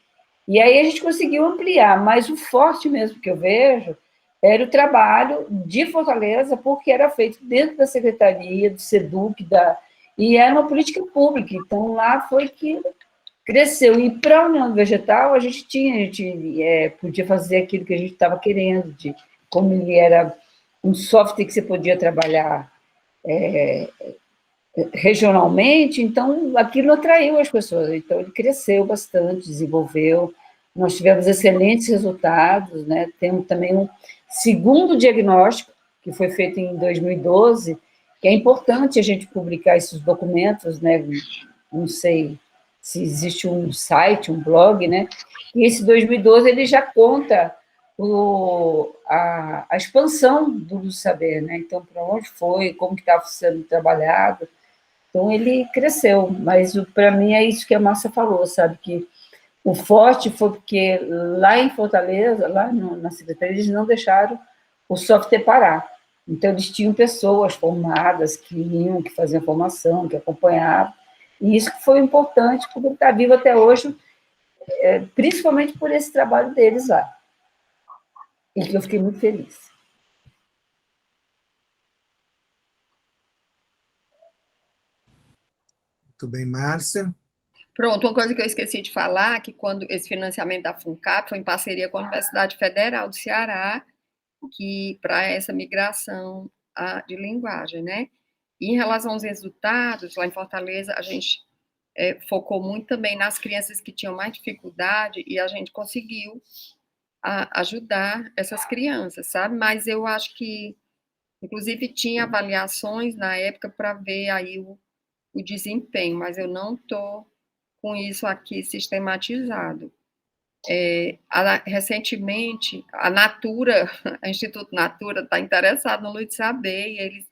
S3: E aí a gente conseguiu ampliar, mas o forte mesmo que eu vejo era o trabalho de Fortaleza, porque era feito dentro da Secretaria, do SEDUC, e era uma política pública. Então, lá foi que cresceu. E para a União Vegetal, a gente podia fazer aquilo que a gente estava querendo, como ele era um software que você podia trabalhar regionalmente, então aquilo atraiu as pessoas. Então, ele cresceu bastante, desenvolveu. Nós tivemos excelentes resultados, né? Temos também um segundo diagnóstico, que foi feito em 2012, que é importante a gente publicar esses documentos, né? Não sei se existe um site, um blog, né? E esse 2012 ele já conta a expansão do saber, né? Então, para onde foi, como que estava sendo trabalhado. Então, ele cresceu, mas para mim é isso que a Márcia falou, sabe? Que o forte foi porque lá em Fortaleza, lá na Secretaria, eles não deixaram o software parar. Então, eles tinham pessoas formadas que iam, que faziam formação, que acompanhavam. E isso foi importante, porque ele está vivo até hoje, principalmente por esse trabalho deles lá. E que eu fiquei muito feliz.
S5: Muito bem, Márcia.
S2: Pronto, uma coisa que eu esqueci de falar, que quando esse financiamento da FUNCAP foi em parceria com a Universidade Federal do Ceará, que para essa migração de linguagem, né? E em relação aos resultados, lá em Fortaleza, a gente focou muito também nas crianças que tinham mais dificuldade e a gente conseguiu ajudar essas crianças, sabe? Mas eu acho que, inclusive, tinha avaliações na época para ver aí o desempenho, mas eu não estou com isso aqui sistematizado. Recentemente, a Natura, o Instituto Natura, está interessado no Luiz Saber, e eles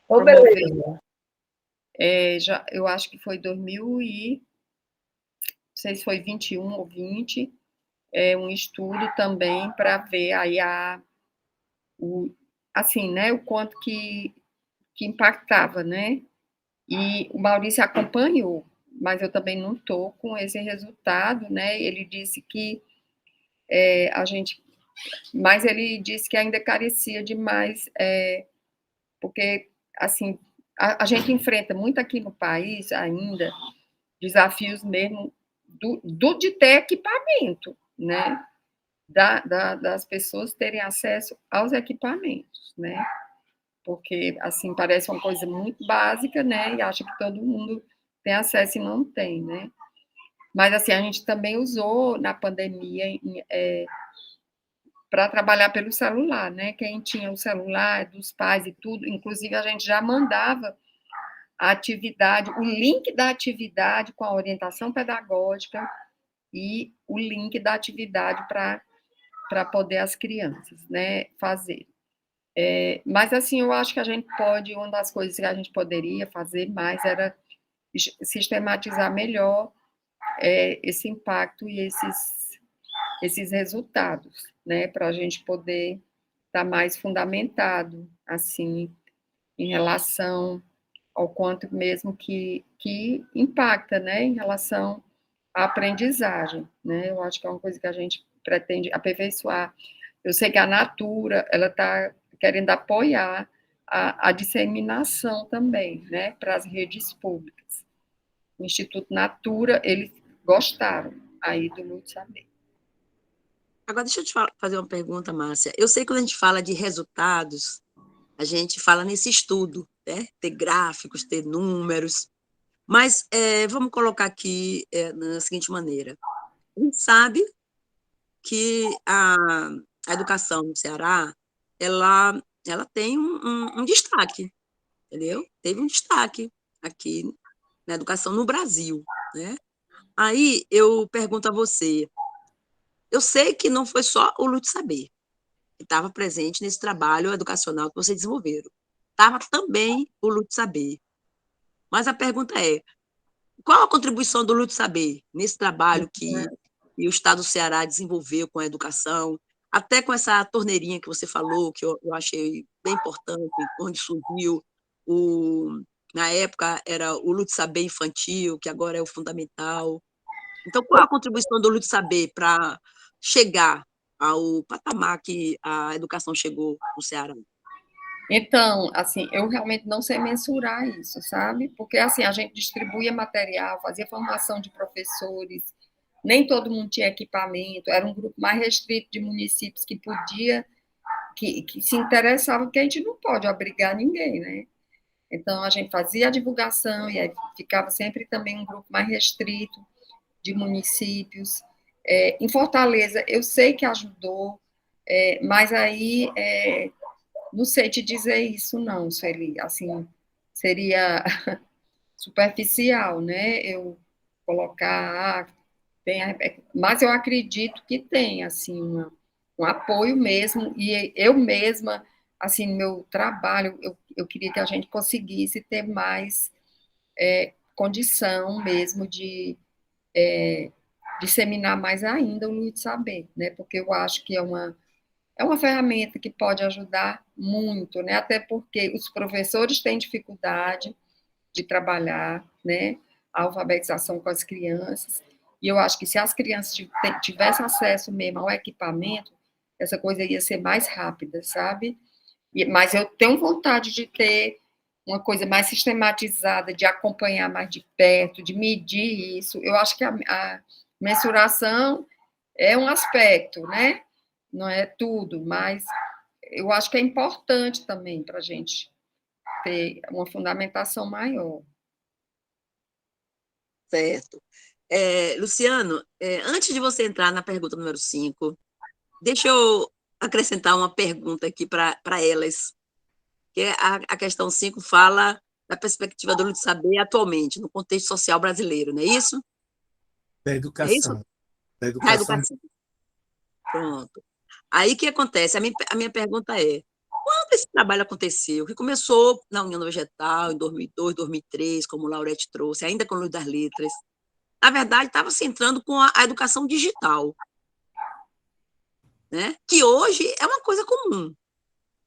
S2: promoveram, eu acho que foi 2000 e, não sei se foi 21 ou 20, um estudo também para ver aí assim, né, o quanto que impactava, né? E o Maurício acompanhou, mas eu também não estou com esse resultado, né? Ele disse que mas ele disse que ainda carecia de mais, porque, assim, a gente enfrenta muito aqui no país ainda desafios mesmo de ter equipamento, né? Das pessoas terem acesso aos equipamentos, né? Porque, assim, parece uma coisa muito básica, né? E acha que todo mundo tem acesso e não tem, né? Mas, assim, a gente também usou na pandemia para trabalhar pelo celular, né? Quem tinha o celular dos pais e tudo, inclusive a gente já mandava a atividade, o link da atividade com a orientação pedagógica e o link da atividade para poder as crianças, né, fazer. Mas, assim, eu acho que a gente pode, uma das coisas que a gente poderia fazer mais era sistematizar melhor esse impacto e esses resultados, né, para a gente poder estar mais fundamentado, assim, em relação ao quanto mesmo que impacta, né, em relação à aprendizagem, né, eu acho que é uma coisa que a gente pretende aperfeiçoar. Eu sei que a Natura, ela está querendo apoiar a disseminação também, né, para as redes públicas. O Instituto Natura, eles gostaram aí do Muito Saber.
S1: Agora, deixa eu te fazer uma pergunta, Márcia. Eu sei que quando a gente fala de resultados, a gente fala nesse estudo, né? Ter gráficos, ter números. Mas vamos colocar aqui da seguinte maneira. A gente sabe que a educação no Ceará, ela tem um destaque, entendeu? Teve um destaque aqui na educação no Brasil, né? Aí eu pergunto a você, eu sei que não foi só o Lute Saber que estava presente nesse trabalho educacional que vocês desenvolveram. Estava também o Lute Saber. Mas a pergunta é, qual a contribuição do Lute Saber nesse trabalho que o Estado do Ceará desenvolveu com a educação, até com essa torneirinha que você falou, que eu achei bem importante, onde surgiu na época era o Lute Saber infantil, que agora é o fundamental. Então, qual a contribuição do Lute Saber para chegar ao patamar que a educação chegou no Ceará?
S2: Então, assim, eu realmente não sei mensurar isso, sabe? Porque, assim, a gente distribuía material, fazia formação de professores, nem todo mundo tinha equipamento, era um grupo mais restrito de municípios que podia, que se interessava, porque a gente não pode obrigar ninguém, né? Então, a gente fazia a divulgação e aí ficava sempre também um grupo mais restrito de municípios. Em Fortaleza, eu sei que ajudou, mas aí não sei te dizer isso, não, Sueli. Assim, seria superficial, né? Eu colocar. Mas eu acredito que tem, assim, um apoio mesmo, e eu mesma, assim, no meu trabalho, eu queria que a gente conseguisse ter mais condição mesmo de disseminar mais ainda o Luiz Saber, né? Porque eu acho que é uma ferramenta que pode ajudar muito, né? Até porque os professores têm dificuldade de trabalhar, né? A alfabetização com as crianças. E eu acho que se as crianças tivessem acesso mesmo ao equipamento, essa coisa ia ser mais rápida, sabe? Mas eu tenho vontade de ter uma coisa mais sistematizada, de acompanhar mais de perto, de medir isso. Eu acho que a mensuração é um aspecto, né? Não é tudo, mas eu acho que é importante também para a gente ter uma fundamentação maior.
S1: Certo. Luciano, antes de você entrar na pergunta número 5, deixa eu acrescentar uma pergunta aqui para elas, que a questão 5 fala da perspectiva do Lute Saber atualmente, no contexto social brasileiro, não é isso?
S5: Da
S1: É isso?
S5: educação. Da
S1: Da
S5: educação.
S1: educação. Pronto. Aí o que acontece? A minha pergunta é, quando esse trabalho aconteceu, que começou na União Vegetal, em 2002, 2003, como o Laurete trouxe, ainda com o Luz das Letras, na verdade, estava se entrando com a educação digital, né? Que hoje é uma coisa comum.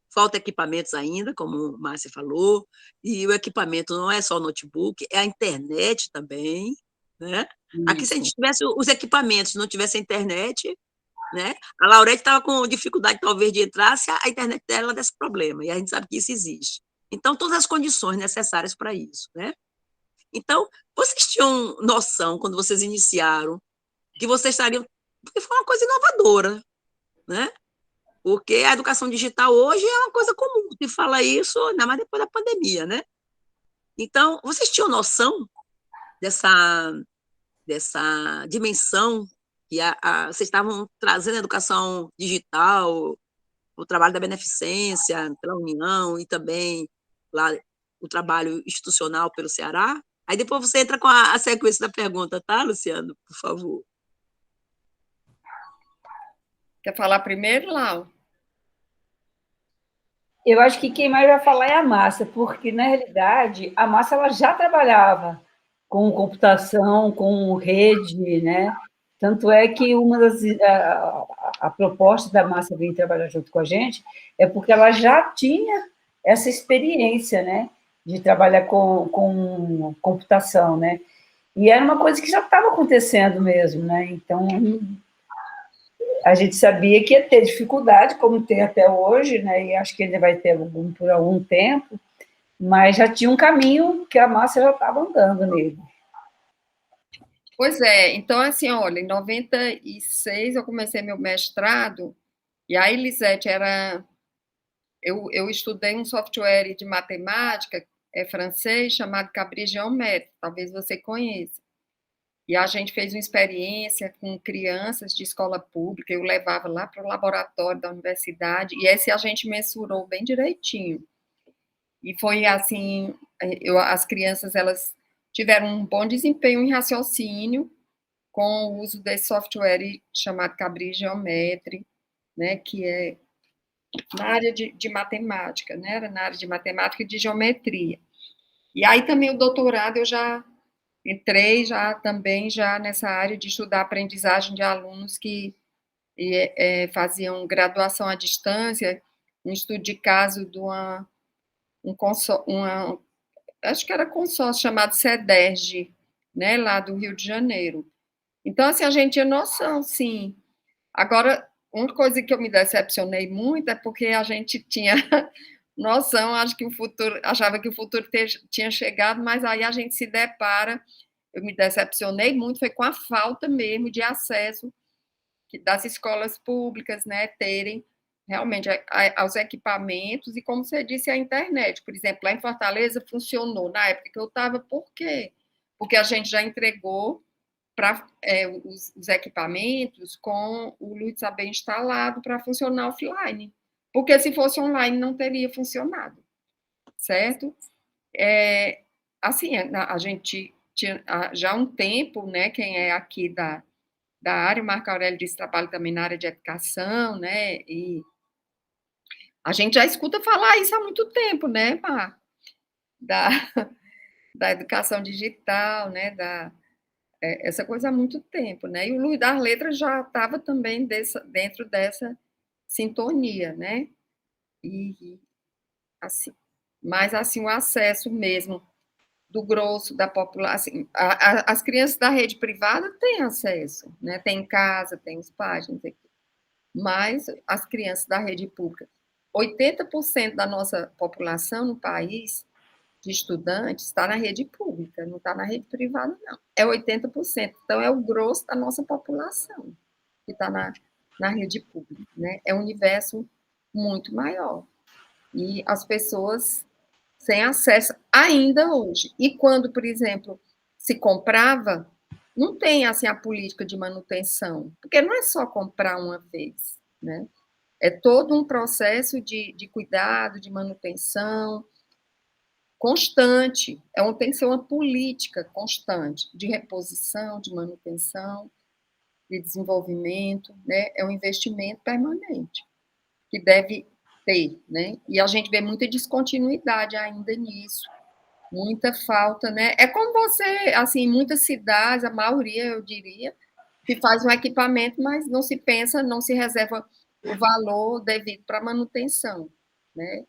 S1: Falta equipamentos ainda, como Márcia falou, e o equipamento não é só o notebook, é a internet também, né? Aqui, se a gente tivesse os equipamentos, não tivesse a internet, né? A Laurete estava com dificuldade, talvez, de entrar se a internet dela desse problema, e a gente sabe que isso existe. Então, todas as condições necessárias para isso, né? Então, vocês tinham noção, quando vocês iniciaram, que vocês estariam... Porque foi uma coisa inovadora, né? Porque a educação digital hoje é uma coisa comum, se fala isso, ainda mais depois da pandemia, né? Então, vocês tinham noção dessa dimensão que vocês estavam trazendo a educação digital, o trabalho da beneficência pela União e também lá o trabalho institucional pelo Ceará? Aí depois você entra com a sequência da pergunta, tá, Luciano? Por favor.
S2: Quer falar primeiro, Lau?
S3: Eu acho que quem mais vai falar é a Márcia, porque, na realidade, a Márcia ela já trabalhava com computação, com rede, né? Tanto é que a proposta da Márcia vir trabalhar junto com a gente é porque ela já tinha essa experiência, né? De trabalhar com computação, né? E era uma coisa que já estava acontecendo mesmo, né? Então, a gente sabia que ia ter dificuldade, como tem até hoje, né? E acho que ainda vai ter por algum tempo, mas já tinha um caminho que a Márcia já estava andando nele.
S2: Pois é, então, assim, olha, em 96 eu comecei meu mestrado, e a Elisete era... eu estudei um software de matemática, francês, chamado Cabri Geométrico, talvez você conheça. E a gente fez uma experiência com crianças de escola pública, eu levava lá para o laboratório da universidade, e esse a gente mensurou bem direitinho. E foi assim, as crianças, elas tiveram um bom desempenho em raciocínio com o uso desse software chamado Cabri Geometry, né, que é na área de matemática, né, era na área de matemática e de geometria. E aí também o doutorado eu já entrei também nessa área de estudar a aprendizagem de alunos que faziam graduação à distância, um estudo de caso de acho que era consórcio chamado CEDERJ, né, lá do Rio de Janeiro. Então, assim, a gente tinha noção, sim. Agora, uma coisa que eu me decepcionei muito é porque a gente tinha noção, achava que o futuro tinha chegado, mas aí a gente se depara, eu me decepcionei muito, foi com a falta mesmo de acesso das escolas públicas, né, terem realmente aos equipamentos, e como você disse, a internet, por exemplo, lá em Fortaleza funcionou, na época que eu estava, por quê? Porque a gente já entregou para os equipamentos com o Luz Saber instalado para funcionar offline, porque se fosse online não teria funcionado, certo? Assim, a gente tinha já há um tempo, né, quem é aqui da área, o Marco Aurélio disse, trabalha também na área de educação, né, e a gente já escuta falar isso há muito tempo, né, Mar? Da educação digital, né, essa coisa há muito tempo, né, e o Luiz das Letras já estava também dentro dessa sintonia, né, e assim, mas assim, o acesso mesmo do grosso da população, assim, as crianças da rede privada têm acesso, né, tem em casa, tem os pais, não sei o quê, mas as crianças da rede pública, 80% da nossa população no país, de estudantes, está na rede pública, não está na rede privada, não. É 80%. Então, é o grosso da nossa população que está na rede pública, né? É um universo muito maior. E as pessoas sem acesso ainda hoje. E quando, por exemplo, se comprava, não tem assim a política de manutenção, porque não é só comprar uma vez, né? É todo um processo de cuidado, de manutenção constante. Tem que ser uma política constante de reposição, de manutenção, de desenvolvimento, né? É um investimento permanente que deve ter, né? E a gente vê muita descontinuidade ainda nisso, muita falta, né? É como você, assim, em muitas cidades, a maioria, eu diria, que faz um equipamento, mas não se pensa, não se reserva o valor devido para manutenção, né?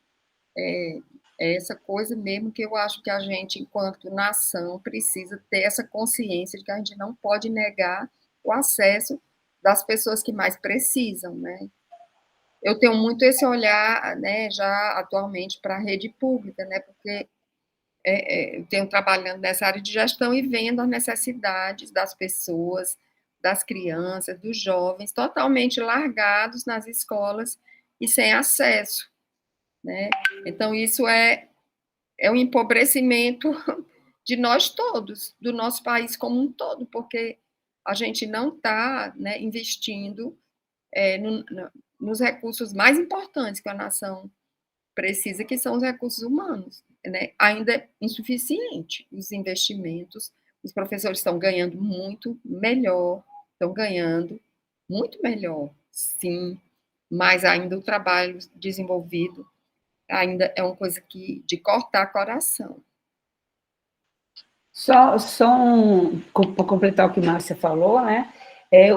S2: É essa coisa mesmo que eu acho que a gente, enquanto nação, precisa ter essa consciência de que a gente não pode negar o acesso das pessoas que mais precisam, né? Eu tenho muito esse olhar, né, já atualmente para a rede pública, né, porque eu tenho trabalhando nessa área de gestão e vendo as necessidades das pessoas, das crianças, dos jovens, totalmente largados nas escolas e sem acesso, né? Então, isso é um empobrecimento de nós todos, do nosso país como um todo, porque a gente não está, né, investindo nos recursos mais importantes que a nação precisa, que são os recursos humanos, né? Ainda é insuficiente os investimentos, os professores estão ganhando muito melhor, estão ganhando muito melhor, sim, mas ainda o trabalho desenvolvido ainda é uma coisa de cortar coração.
S3: Só para completar o que a Márcia falou, né?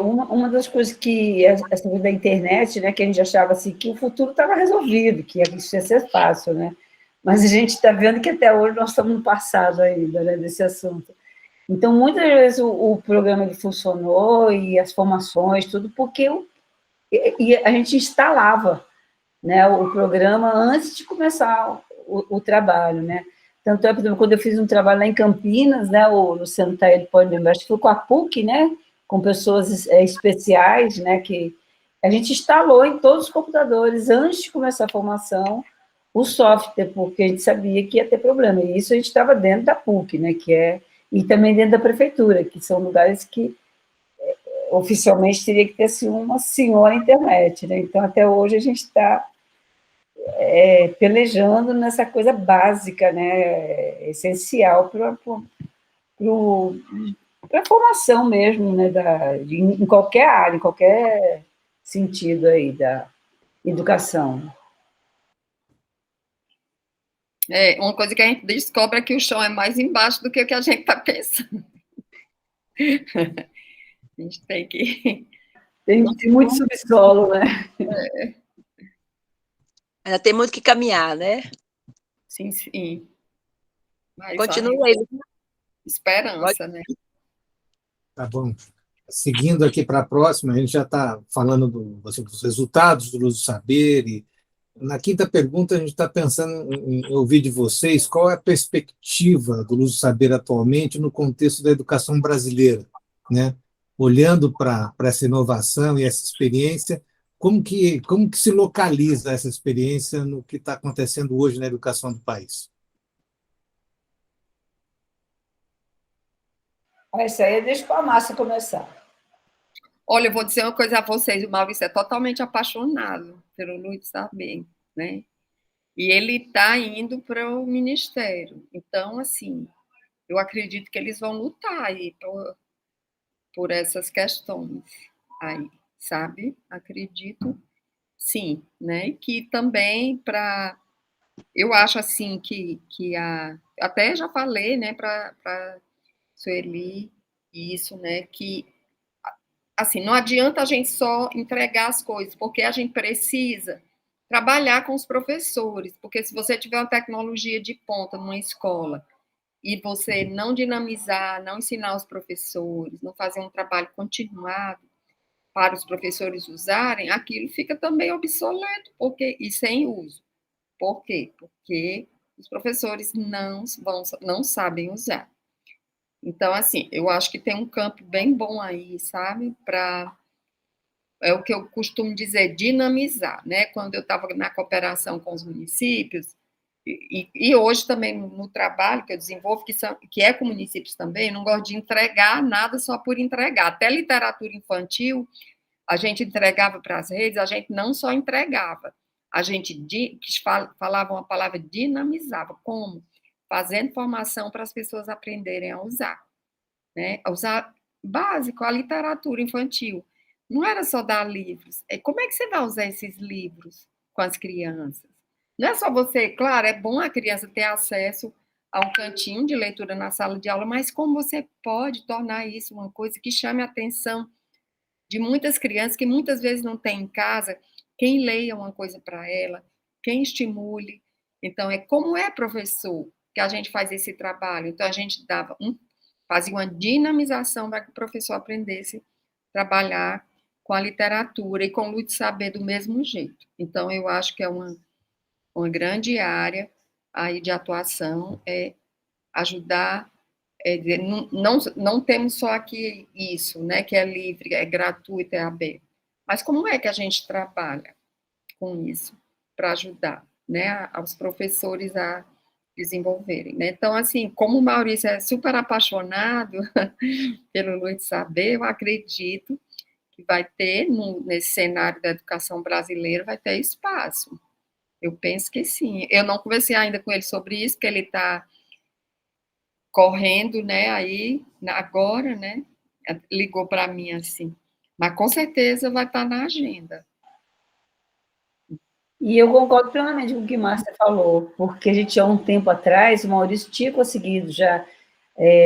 S3: Uma das coisas que essa coisa da internet, né, que a gente achava assim, que o futuro estava resolvido, que isso ia ser fácil, né? Mas a gente está vendo que até hoje nós estamos no passado ainda, né, desse assunto. Então, muitas vezes o programa ele funcionou e as formações, tudo, porque a gente instalava, né, o programa antes de começar o trabalho, né? Tanto é, por exemplo, quando eu fiz um trabalho lá em Campinas, né, o Luciano Taylor pode lembrar, acho que foi com a PUC, né, com pessoas especiais, né, que a gente instalou em todos os computadores, antes de começar a formação, o software, porque a gente sabia que ia ter problema. E isso a gente estava dentro da PUC, né, e também dentro da prefeitura, que são lugares que oficialmente teria que ter assim, uma senhora internet, né? Então, até hoje, a gente está pelejando nessa coisa básica, né, essencial para a formação mesmo, né, em qualquer área, em qualquer sentido aí da educação.
S2: Uma coisa que a gente descobre é que o chão é mais embaixo do que o que a gente está pensando. A gente tem que...
S3: Tem muito subsolo, né?
S1: Ainda tem muito que caminhar, né?
S2: Sim, sim. Mas
S1: Continua aí.
S2: esperança, né?
S5: Tá bom. Seguindo aqui para a próxima, a gente já está falando dos resultados do Luz do Saber, e na quinta pergunta a gente está pensando em ouvir de vocês qual é a perspectiva do Luz do Saber atualmente no contexto da educação brasileira, né? Olhando para essa inovação e essa experiência, como que se localiza essa experiência no que está acontecendo hoje na educação do país?
S3: Isso aí deixa para a Márcia começar.
S2: Olha, eu vou dizer uma coisa a vocês, o Maurício é totalmente apaixonado pelo Luz do Saber, né? E ele está indo para o ministério. Então, assim, eu acredito que eles vão lutar aí por essas questões aí, sabe? Acredito, sim, né? Que também eu acho assim que até já falei, né, para Sueli isso, né, que assim, não adianta a gente só entregar as coisas, porque a gente precisa trabalhar com os professores, porque se você tiver uma tecnologia de ponta numa escola e você não dinamizar, não ensinar os professores, não fazer um trabalho continuado para os professores usarem, aquilo fica também obsoleto, e sem uso. Por quê? Porque os professores não sabem usar. Então, assim, eu acho que tem um campo bem bom aí, sabe? É o que eu costumo dizer, dinamizar, né? Quando eu estava na cooperação com os municípios, e hoje também no trabalho que eu desenvolvo, que é com municípios também, eu não gosto de entregar nada só por entregar. Até literatura infantil, a gente entregava para as redes, a gente não só entregava, a gente falava uma palavra dinamizava. Como? Fazendo formação para as pessoas aprenderem a usar, né? A usar básico, a literatura infantil. Não era só dar livros. Como é que você vai usar esses livros com as crianças? Não é só você, claro, é bom a criança ter acesso a um cantinho de leitura na sala de aula, mas como você pode tornar isso uma coisa que chame a atenção de muitas crianças que muitas vezes não têm em casa quem leia uma coisa para ela, quem estimule. Então, como é professor que a gente faz esse trabalho. Então, a gente fazia uma dinamização para que o professor aprendesse a trabalhar com a literatura e com o Luz do Saber do mesmo jeito. Então, eu acho que é uma grande área aí de atuação, ajudar, não temos só aqui isso, né, que é livre, é gratuito, é aberto, mas como é que a gente trabalha com isso para ajudar, né, aos professores a desenvolverem, né? Então, assim, como o Maurício é super apaixonado pelo Luz do Saber, eu acredito que vai ter, nesse cenário da educação brasileira, vai ter espaço. Eu penso que sim. Eu não conversei ainda com ele sobre isso, porque ele está correndo, né, aí, agora, né, ligou para mim assim, mas com certeza vai estar na agenda.
S3: E eu concordo plenamente com o que a Márcia falou, porque a gente, há um tempo atrás, o Maurício tinha conseguido já,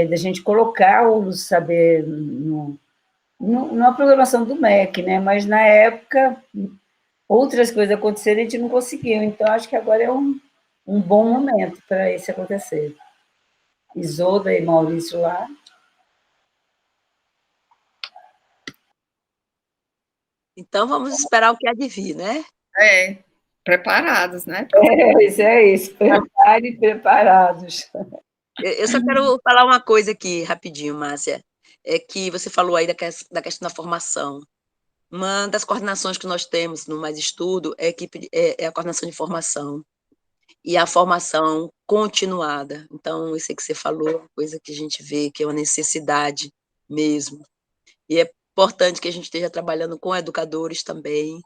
S3: da gente colocar o Luz do Saber na programação do MEC, né, mas na época outras coisas aconteceram e a gente não conseguiu, então acho que agora é um bom momento para isso acontecer. Isolda e Maurício lá.
S1: Então, vamos esperar o que há de vir, né?
S2: Preparados, né?
S3: É isso. Prepare preparados.
S1: Eu só quero falar uma coisa aqui, rapidinho, Márcia. É que você falou aí da questão da formação. Uma das coordenações que nós temos no Mais Estudo é a coordenação de formação e a formação continuada. Então, eu sei que você falou, uma coisa que a gente vê que é uma necessidade mesmo. E é importante que a gente esteja trabalhando com educadores também,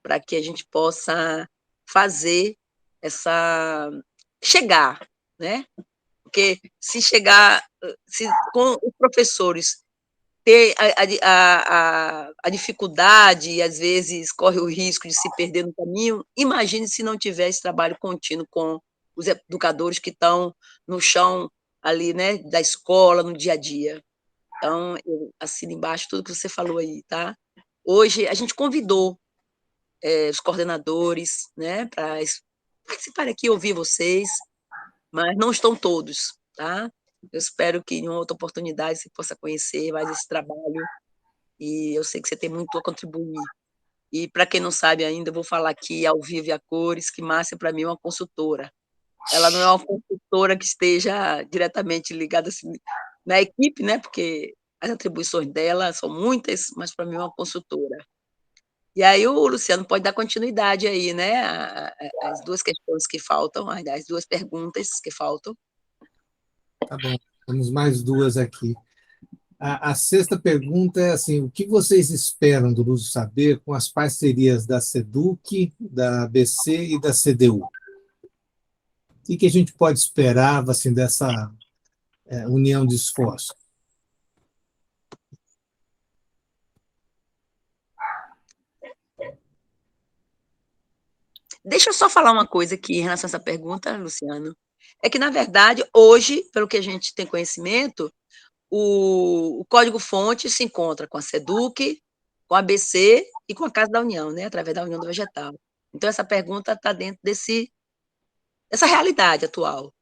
S1: para que a gente possa fazer chegar, né? Porque se com os professores ter a dificuldade e, às vezes, corre o risco de se perder no caminho, imagine se não tiver esse trabalho contínuo com os educadores que estão no chão ali, né, da escola, no dia a dia. Então, eu assino embaixo tudo que você falou aí, tá? Hoje, a gente convidou os coordenadores, né, para participar aqui, ouvir vocês, mas não estão todos, tá? Eu espero que em outra oportunidade você possa conhecer mais esse trabalho, e eu sei que você tem muito a contribuir. E, para quem não sabe ainda, eu vou falar aqui, ao vivo e a cores, que Márcia, para mim, é uma consultora. Ela não é uma consultora que esteja diretamente ligada assim, na equipe, né, porque as atribuições dela são muitas, mas, para mim, é uma consultora. E aí o Luciano pode dar continuidade aí, né, às 2 questões que faltam, as 2 perguntas que faltam.
S5: Tá bom, temos mais duas aqui. A sexta pergunta é assim: o que vocês esperam do Luso Saber com as parcerias da SEDUC, da ABC e da CDU? O que a gente pode esperar assim, dessa união de esforços?
S1: Deixa eu só falar uma coisa aqui em relação a essa pergunta, Luciano. É que, na verdade, hoje, pelo que a gente tem conhecimento, o código-fonte se encontra com a SEDUC, com a ABC e com a Casa da União, né, através da União do Vegetal. Então, essa pergunta está dentro dessa realidade atual.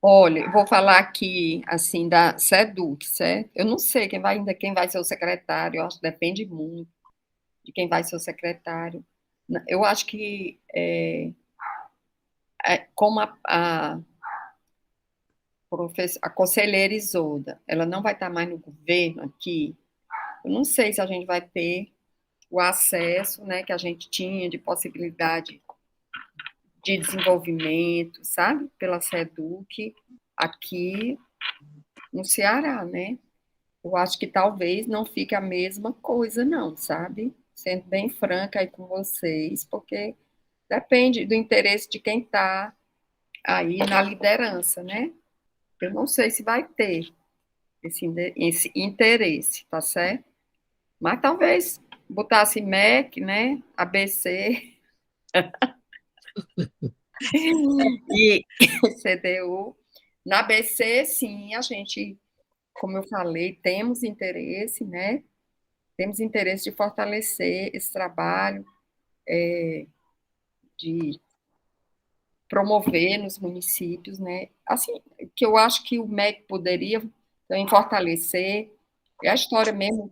S2: Olha, eu vou falar aqui, assim, da SEDUC, certo? Eu não sei quem vai ser o secretário, eu acho que depende muito de quem vai ser o secretário. Eu acho que, como a conselheira Isolda, ela não vai estar mais no governo aqui, eu não sei se a gente vai ter o acesso, né, que a gente tinha de possibilidade de desenvolvimento, sabe, pela SEDUC, aqui no Ceará, né? Eu acho que talvez não fique a mesma coisa, não, sabe? Sendo bem franca aí com vocês, porque depende do interesse de quem está aí na liderança, né? Eu não sei se vai ter esse interesse, tá certo? Mas talvez botasse MEC, né? ABC e CDU. Na ABC, sim, a gente, como eu falei, temos interesse, né? Temos interesse de fortalecer esse trabalho, de promover nos municípios, né? Assim, que eu acho que o MEC poderia também fortalecer, é a história mesmo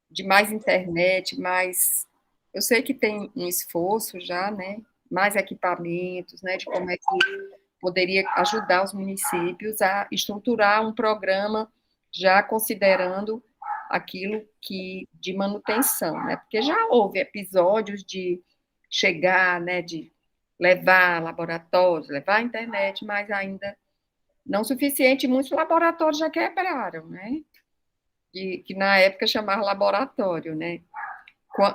S2: de mais internet, mais... Eu sei que tem um esforço já, né? Mais equipamentos, né? De como é que poderia ajudar os municípios a estruturar um programa já considerando aquilo que de manutenção, né? Porque já houve episódios de chegar, né, de levar laboratórios, levar a internet, mas ainda não suficiente, muitos laboratórios já quebraram, né? Que na época chamava laboratório, né?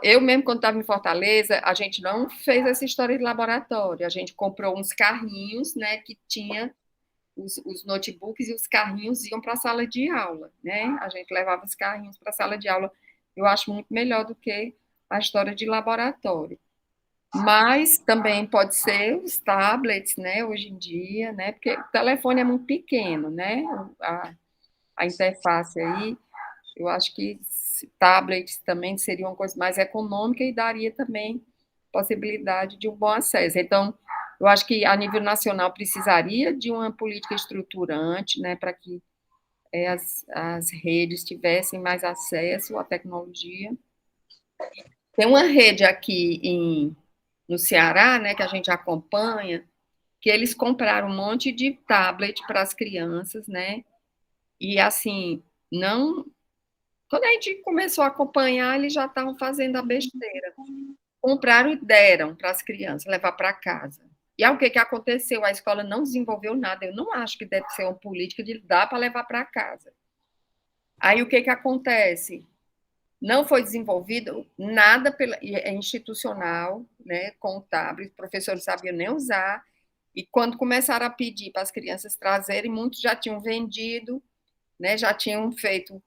S2: Eu mesmo, quando estava em Fortaleza, a gente não fez essa história de laboratório, a gente comprou uns carrinhos, né, que tinha os notebooks e os carrinhos iam para a sala de aula, né? A gente levava os carrinhos para a sala de aula. Eu acho muito melhor do que a história de laboratório. Mas também pode ser os tablets, né, hoje em dia, né? Porque o telefone é muito pequeno, né? A interface aí, eu acho que tablets também seria uma coisa mais econômica e daria também possibilidade de um bom acesso. Então, eu acho que a nível nacional precisaria de uma política estruturante, né, para que as redes tivessem mais acesso à tecnologia. Tem uma rede aqui no Ceará, né, que a gente acompanha, que eles compraram um monte de tablet para as crianças, né, e assim, não Quando a gente começou a acompanhar, eles já estavam fazendo a besteira. Compraram e deram para as crianças, levar para casa. E aí o que aconteceu? A escola não desenvolveu nada. Eu não acho que deve ser uma política de dar para levar para casa. Aí o que acontece? Não foi desenvolvido nada institucional, né, contábil, os professores sabiam nem usar, e quando começaram a pedir para as crianças trazerem, muitos já tinham vendido, né, já tinham feito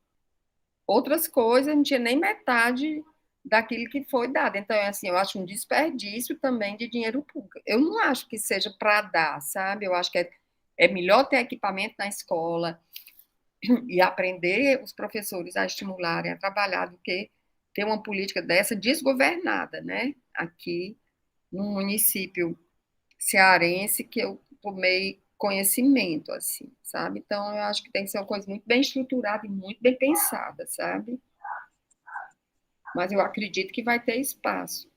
S2: outras coisas, não tinha nem metade daquilo que foi dado. Então, assim, eu acho um desperdício também de dinheiro público. Eu não acho que seja para dar, sabe? Eu acho que é melhor ter equipamento na escola e aprender os professores a estimularem a trabalhar do que ter uma política dessa desgovernada, né? Aqui no município cearense que eu tomei conhecimento, assim, sabe? Então, eu acho que tem que ser uma coisa muito bem estruturada e muito bem pensada, sabe? Mas eu acredito que vai ter espaço.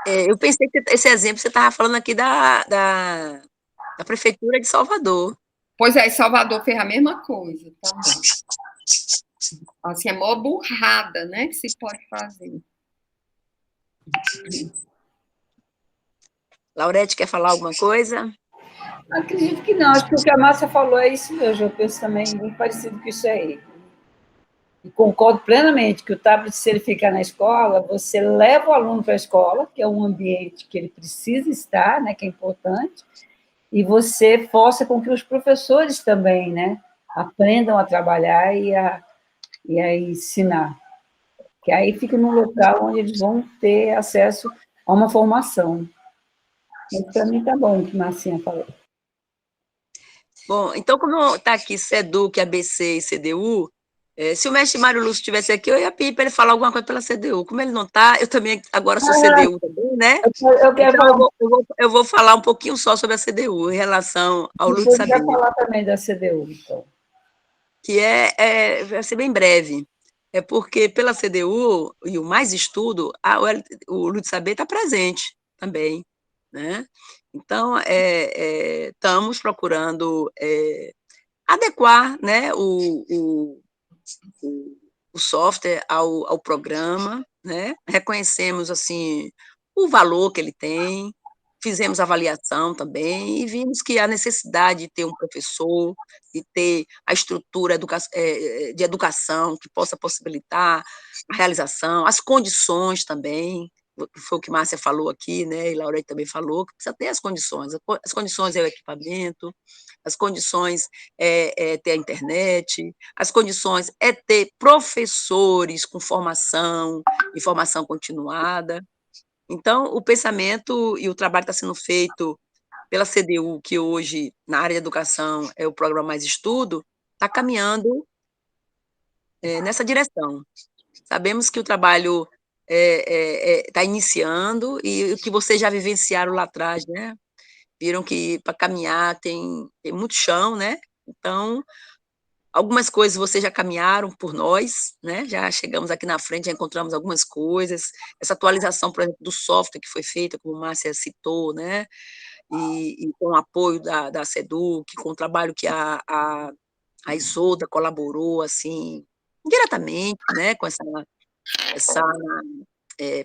S1: Eu pensei que esse exemplo você estava falando aqui da Prefeitura de Salvador.
S2: Pois é, Salvador fez a mesma coisa também. Assim, é mó burrada, né, que se pode fazer.
S1: Laurete, quer falar alguma coisa?
S3: Acredito que não, acho que o que a Márcia falou é isso mesmo, eu penso também muito parecido com isso aí. E concordo plenamente que o tablet, se ele ficar na escola, você leva o aluno para a escola, que é um ambiente que ele precisa estar, né, que é importante, e você força com que os professores também, né, aprendam a trabalhar e a ensinar. Que aí fica num local onde eles vão ter acesso a uma formação. Mas para mim tá bom o que a Marcinha falou.
S1: Bom, então, como está aqui SEDUC, ABC e CDU, se o mestre Mário Lúcio estivesse aqui, eu ia pedir para ele falar alguma coisa pela CDU. Como ele não está, eu também agora sou CDU também, né?
S3: Eu quero
S1: Então,
S3: falar,
S1: eu vou falar um pouquinho só sobre a CDU, em relação ao Lúcio
S3: depois
S1: Saber,
S3: vai falar também da CDU, então.
S1: que vai ser bem breve. É porque, pela CDU, e o Mais Estudo, o Lúcio Saber está presente também, né? Então, estamos procurando adequar, né, o software ao programa, né? Reconhecemos assim o valor que ele tem, fizemos avaliação também e vimos que a necessidade de ter um professor, de ter a estrutura de educação que possa possibilitar a realização, as condições também, foi o que Márcia falou aqui, né, e Laura também falou, que precisa ter as condições é o equipamento, as condições é ter a internet, as condições é ter professores com formação e formação continuada. Então, o pensamento e o trabalho está sendo feito pela CDU, que hoje, na área de educação, é o programa Mais Estudo, está caminhando nessa direção. Sabemos que o trabalho está iniciando e o que vocês já vivenciaram lá atrás, né? Viram que para caminhar tem muito chão, né? Então, algumas coisas vocês já caminharam por nós, né? Já chegamos aqui na frente, já encontramos algumas coisas. Essa atualização, por exemplo, do software que foi feita, como a Márcia citou, né? E com o apoio da SEDUC, com o trabalho que a Isolda colaborou, assim, diretamente, né? Com essa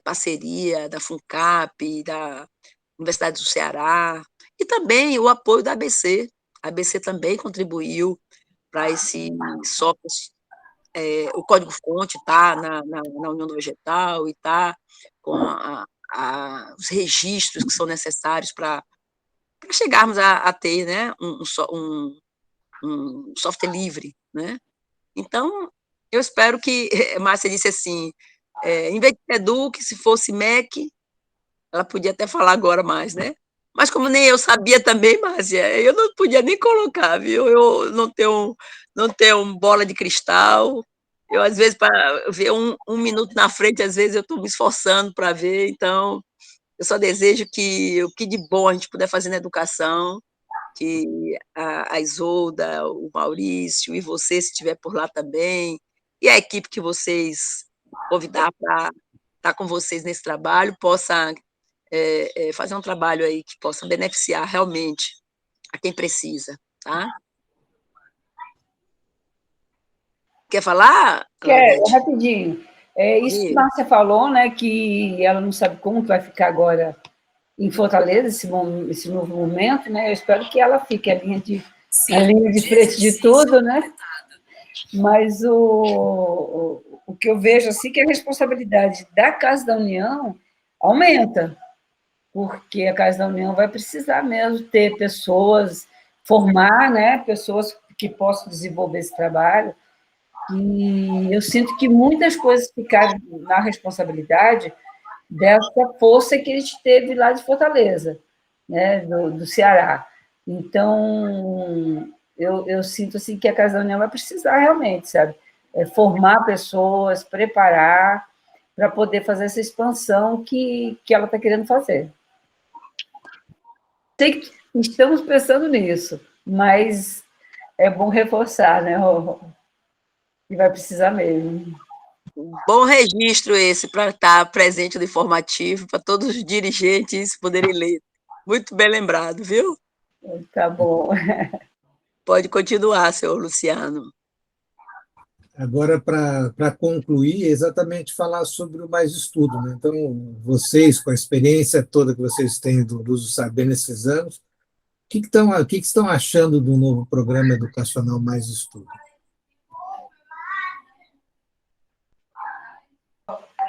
S1: parceria da FUNCAP, da Universidade do Ceará, e também o apoio da ABC. A ABC também contribuiu para esse software, o código-fonte está na União do Vegetal e está com os registros que são necessários para chegarmos a ter, né, um software livre, né? Então, eu espero que, Márcia disse assim, em vez de Eduque, se fosse MEC, ela podia até falar agora mais, né? Mas como nem eu sabia também, Márcia, eu não podia nem colocar, viu? Eu não tenho bola de cristal. Eu, às vezes, para ver um minuto na frente, às vezes eu estou me esforçando para ver. Então, eu só desejo que o que de bom a gente puder fazer na educação, que a Isolda, o Maurício e você, se estiver por lá também, e a equipe que vocês convidar para estar com vocês nesse trabalho, possa fazer um trabalho aí que possa beneficiar realmente a quem precisa, tá? Quer falar, Laurete?
S3: Rapidinho. Isso que a Márcia falou, né, que ela não sabe como que vai ficar agora em Fortaleza, esse novo momento, né? Eu espero que ela fique a linha de frente de tudo, né? Mas o que eu vejo assim que a responsabilidade da Casa da União aumenta, porque a Casa da União vai precisar mesmo ter pessoas, formar, né, pessoas que possam desenvolver esse trabalho. E eu sinto que muitas coisas ficaram na responsabilidade dessa força que a gente teve lá de Fortaleza, né, do Ceará. Então, eu sinto assim que a Casa da União vai precisar realmente, sabe, formar pessoas, preparar para poder fazer essa expansão que ela está querendo fazer. Sei que estamos pensando nisso, mas é bom reforçar, né, que vai precisar mesmo.
S1: Bom registro esse para estar presente no informativo, para todos os dirigentes poderem ler. Muito bem lembrado, viu?
S3: Tá bom.
S1: Pode continuar, senhor Luciano.
S5: Agora, para concluir, é exatamente falar sobre o Mais Estudo, né? Então, vocês, com a experiência toda que vocês têm do Luso Saber nesses anos, o que estão achando do novo programa educacional Mais Estudo?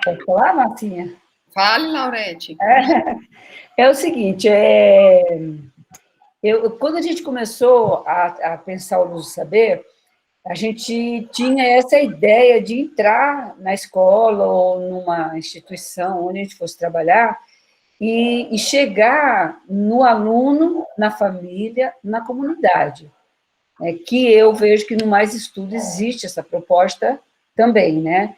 S3: Pode falar, Martinha?
S2: Fale, Laurete.
S3: É o seguinte, quando a gente começou a pensar o Luso Saber, a gente tinha essa ideia de entrar na escola ou numa instituição onde a gente fosse trabalhar e chegar no aluno, na família, na comunidade. Que eu vejo que no Mais Estudo existe essa proposta também, né?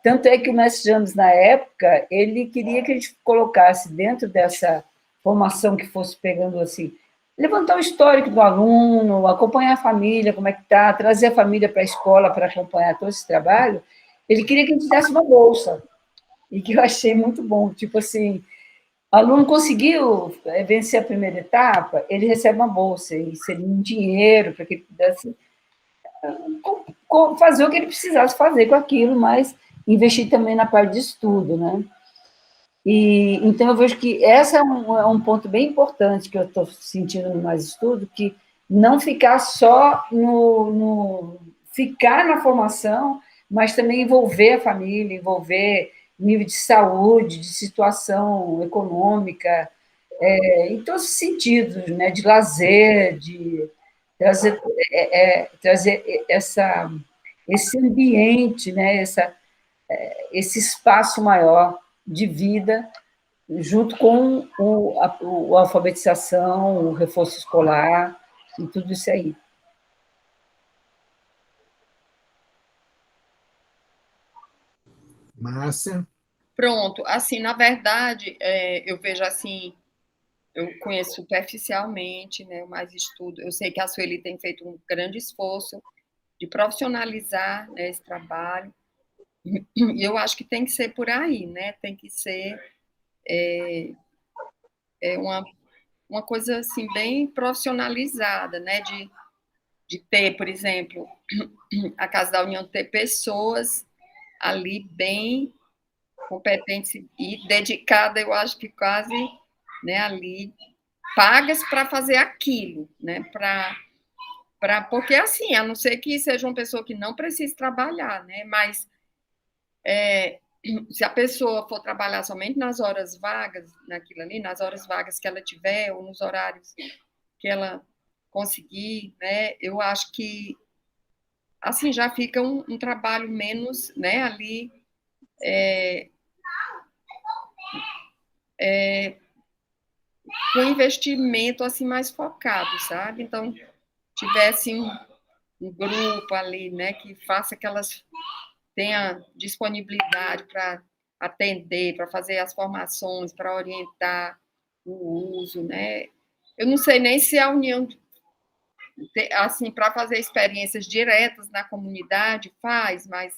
S3: Tanto é que o mestre James, na época, ele queria que a gente colocasse dentro dessa formação que fosse pegando assim, levantar o histórico do aluno, acompanhar a família, como é que está, trazer a família para a escola para acompanhar todo esse trabalho. Ele queria que a gente desse uma bolsa, e que eu achei muito bom. Tipo assim, o aluno conseguiu vencer a primeira etapa, ele recebe uma bolsa, e seria um dinheiro para que ele pudesse fazer o que ele precisasse fazer com aquilo, mas investir também na parte de estudo, né? E, então, eu vejo que esse é um ponto bem importante que eu estou sentindo no Mais Estudo, que não ficar só ficar na formação, mas também envolver a família, envolver nível de saúde, de situação econômica, em todos os sentidos, né? De lazer, de trazer esse ambiente, né? Esse espaço maior de vida, junto com a alfabetização, o reforço escolar e tudo isso aí.
S5: Márcia?
S2: Pronto, assim, na verdade, eu vejo assim, eu conheço superficialmente, né, Mais Estudo. Eu sei que a Sueli tem feito um grande esforço de profissionalizar, né, esse trabalho, e eu acho que tem que ser por aí, né? Tem que ser uma coisa assim bem profissionalizada, né? De ter, por exemplo, a Casa da União ter pessoas ali bem competentes e dedicadas, eu acho que quase, né, ali pagas para fazer aquilo, né? Porque assim, a não ser que seja uma pessoa que não precise trabalhar, né? Mas se a pessoa for trabalhar somente nas horas vagas, naquilo ali, nas horas vagas que ela tiver, ou nos horários que ela conseguir, né? Eu acho que assim já fica um trabalho menos, né, ali com investimento assim mais focado, sabe? Então tivesse um grupo ali, né, que faça aquelas tenha disponibilidade para atender, para fazer as formações, para orientar o uso, né? Eu não sei nem se a União, assim, para fazer experiências diretas na comunidade faz, mas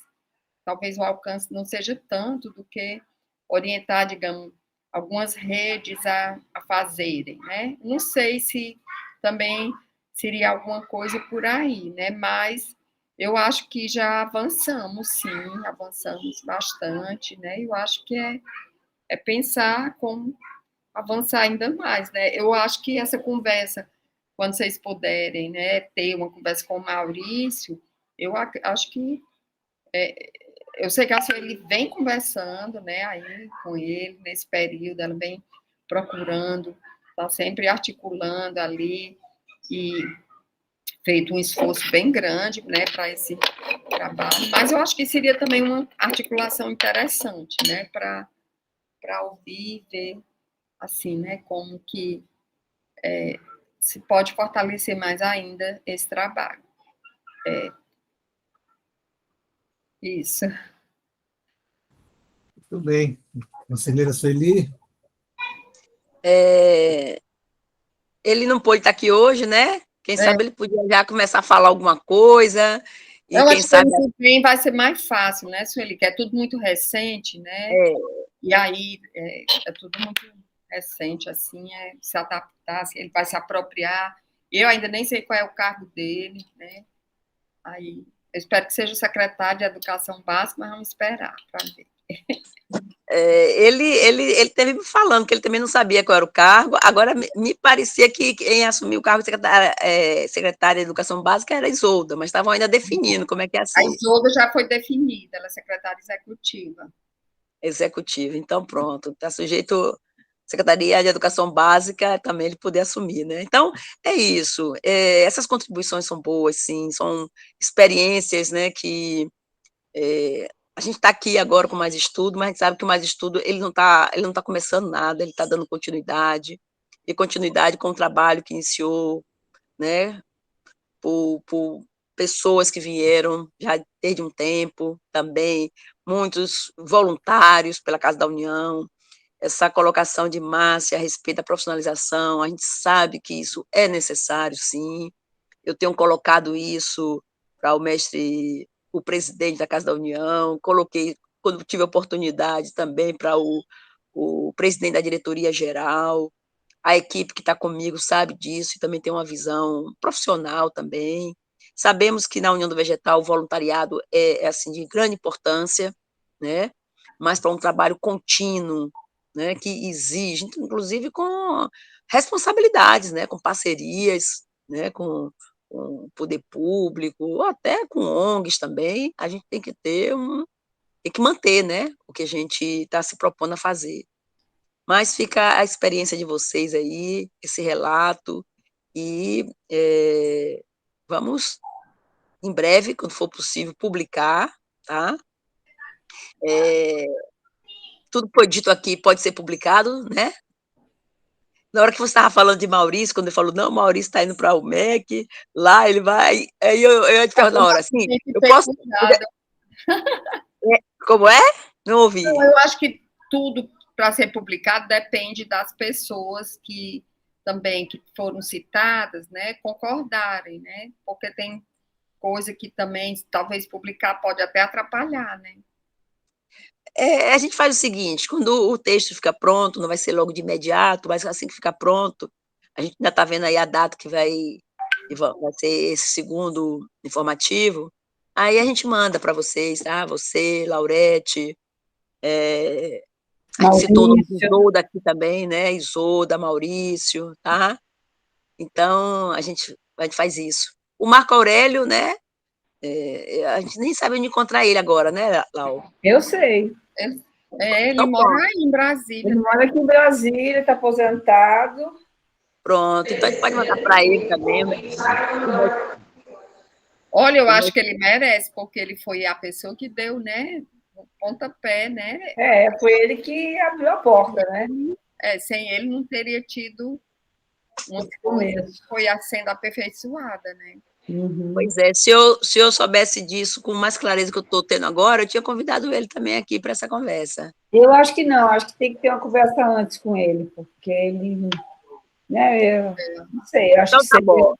S2: talvez o alcance não seja tanto do que orientar, digamos, algumas redes a fazerem, né? Não sei se também seria alguma coisa por aí, né? Mas Eu acho que já avançamos, sim, avançamos bastante, né? Eu acho que é pensar como avançar ainda mais, né? Eu acho que essa conversa, quando vocês puderem, né, ter uma conversa com o Maurício, acho que eu sei que a Sueli vem conversando, né, aí com ele nesse período, ela vem procurando, está sempre articulando ali e feito um esforço bem grande, né, para esse trabalho. Mas eu acho que seria também uma articulação interessante, né, para ouvir, ver assim, né, como que se pode fortalecer mais ainda esse trabalho. Isso.
S5: Muito bem. Conselheira Sueli?
S1: Ele não pôde estar aqui hoje, né? Quem
S2: É,
S1: sabe ele podia já começar a falar alguma coisa, e
S2: eu
S1: quem
S2: acho que
S1: sabe.
S2: ano que vem vai ser mais fácil, né, Sueli? Que é tudo muito recente, né? E aí é tudo muito recente, assim, se adaptar, assim, ele vai se apropriar. Eu ainda nem sei qual é o cargo dele, né? Aí, eu espero que seja o secretário de Educação Básica, mas vamos esperar para ver.
S1: Ele teve me falando que ele também não sabia qual era o cargo. Agora, me parecia que quem assumiu o cargo de secretária de Educação Básica era a Isolda, mas estavam ainda definindo como é que é
S2: A
S1: assim,
S2: Isolda já foi definida, ela é secretária executiva.
S1: executiva. Então, pronto, está sujeito. Secretaria de Educação Básica também ele poder assumir, né? Então, é isso. Essas contribuições são boas, sim, são experiências, né, que a gente está aqui agora com mais estudo, mas a gente sabe que o mais estudo ele não tá começando nada, ele está dando continuidade, e continuidade com o trabalho que iniciou, né, por pessoas que vieram já desde um tempo, também muitos voluntários pela Casa da União, essa colocação de Márcia a respeito da profissionalização, a gente sabe que isso é necessário, sim. Eu tenho colocado isso para o presidente da Casa da União, coloquei, quando tive oportunidade, também para o presidente da diretoria geral, a equipe que está comigo sabe disso e também tem uma visão profissional também. Sabemos que na União do Vegetal o voluntariado é assim, de grande importância, né? Mas para um trabalho contínuo, né? Que exige, inclusive com responsabilidades, né? Com parcerias, né? Com o poder público, ou até com ONGs também, a gente tem que tem que manter, né? O que a gente está se propondo a fazer. Mas fica a experiência de vocês aí, esse relato, e vamos, em breve, quando for possível, publicar, tá? Tudo que foi dito aqui pode ser publicado, né? Na hora que você estava falando de Maurício, quando ele falou, não, Maurício está indo para o MEC, lá ele vai. Aí eu ia te perguntar na hora, assim,
S2: Tem que
S1: eu
S2: ter
S1: posso.
S2: cuidado.
S1: Como é? Não ouvi.
S2: Eu acho que tudo para ser publicado depende das pessoas que também que foram citadas, né, concordarem, né? Porque tem coisa que também talvez publicar pode até atrapalhar, né?
S1: A gente faz o seguinte, quando o texto fica pronto, não vai ser logo de imediato, mas assim que ficar pronto, a gente ainda está vendo aí a data que vai ser esse segundo informativo, aí a gente manda para vocês, tá? Você, Laurete, a gente citou o nome de
S3: Maurício.
S1: Isolda aqui também, né? Isolda, Maurício, tá? Então, a gente faz isso. O Marco Aurélio, né? A gente nem sabe onde encontrar ele agora, né, Lau?
S3: Eu sei.
S2: Ele
S1: Então,
S2: mora
S1: pronto.
S2: aí em Brasília.
S3: Ele mora aqui em Brasília, está aposentado.
S1: Pronto, então a gente pode mandar para ele também, né?
S2: Olha, eu acho que ele merece, porque ele foi a pessoa que deu, né, o pontapé, né?
S3: Foi ele que abriu a porta, né?
S2: Sem ele não teria tido uma
S3: Esse
S2: coisa que
S3: começo.
S2: foi sendo aperfeiçoada, né?
S3: Uhum.
S1: Pois é, se eu soubesse disso com mais clareza que eu estou tendo agora, eu tinha convidado ele também aqui para essa conversa.
S3: Eu acho que não, acho que tem que ter uma conversa antes com ele, porque ele, né, eu não sei, eu acho
S1: Então
S3: que
S1: tá
S3: seria.
S1: bom.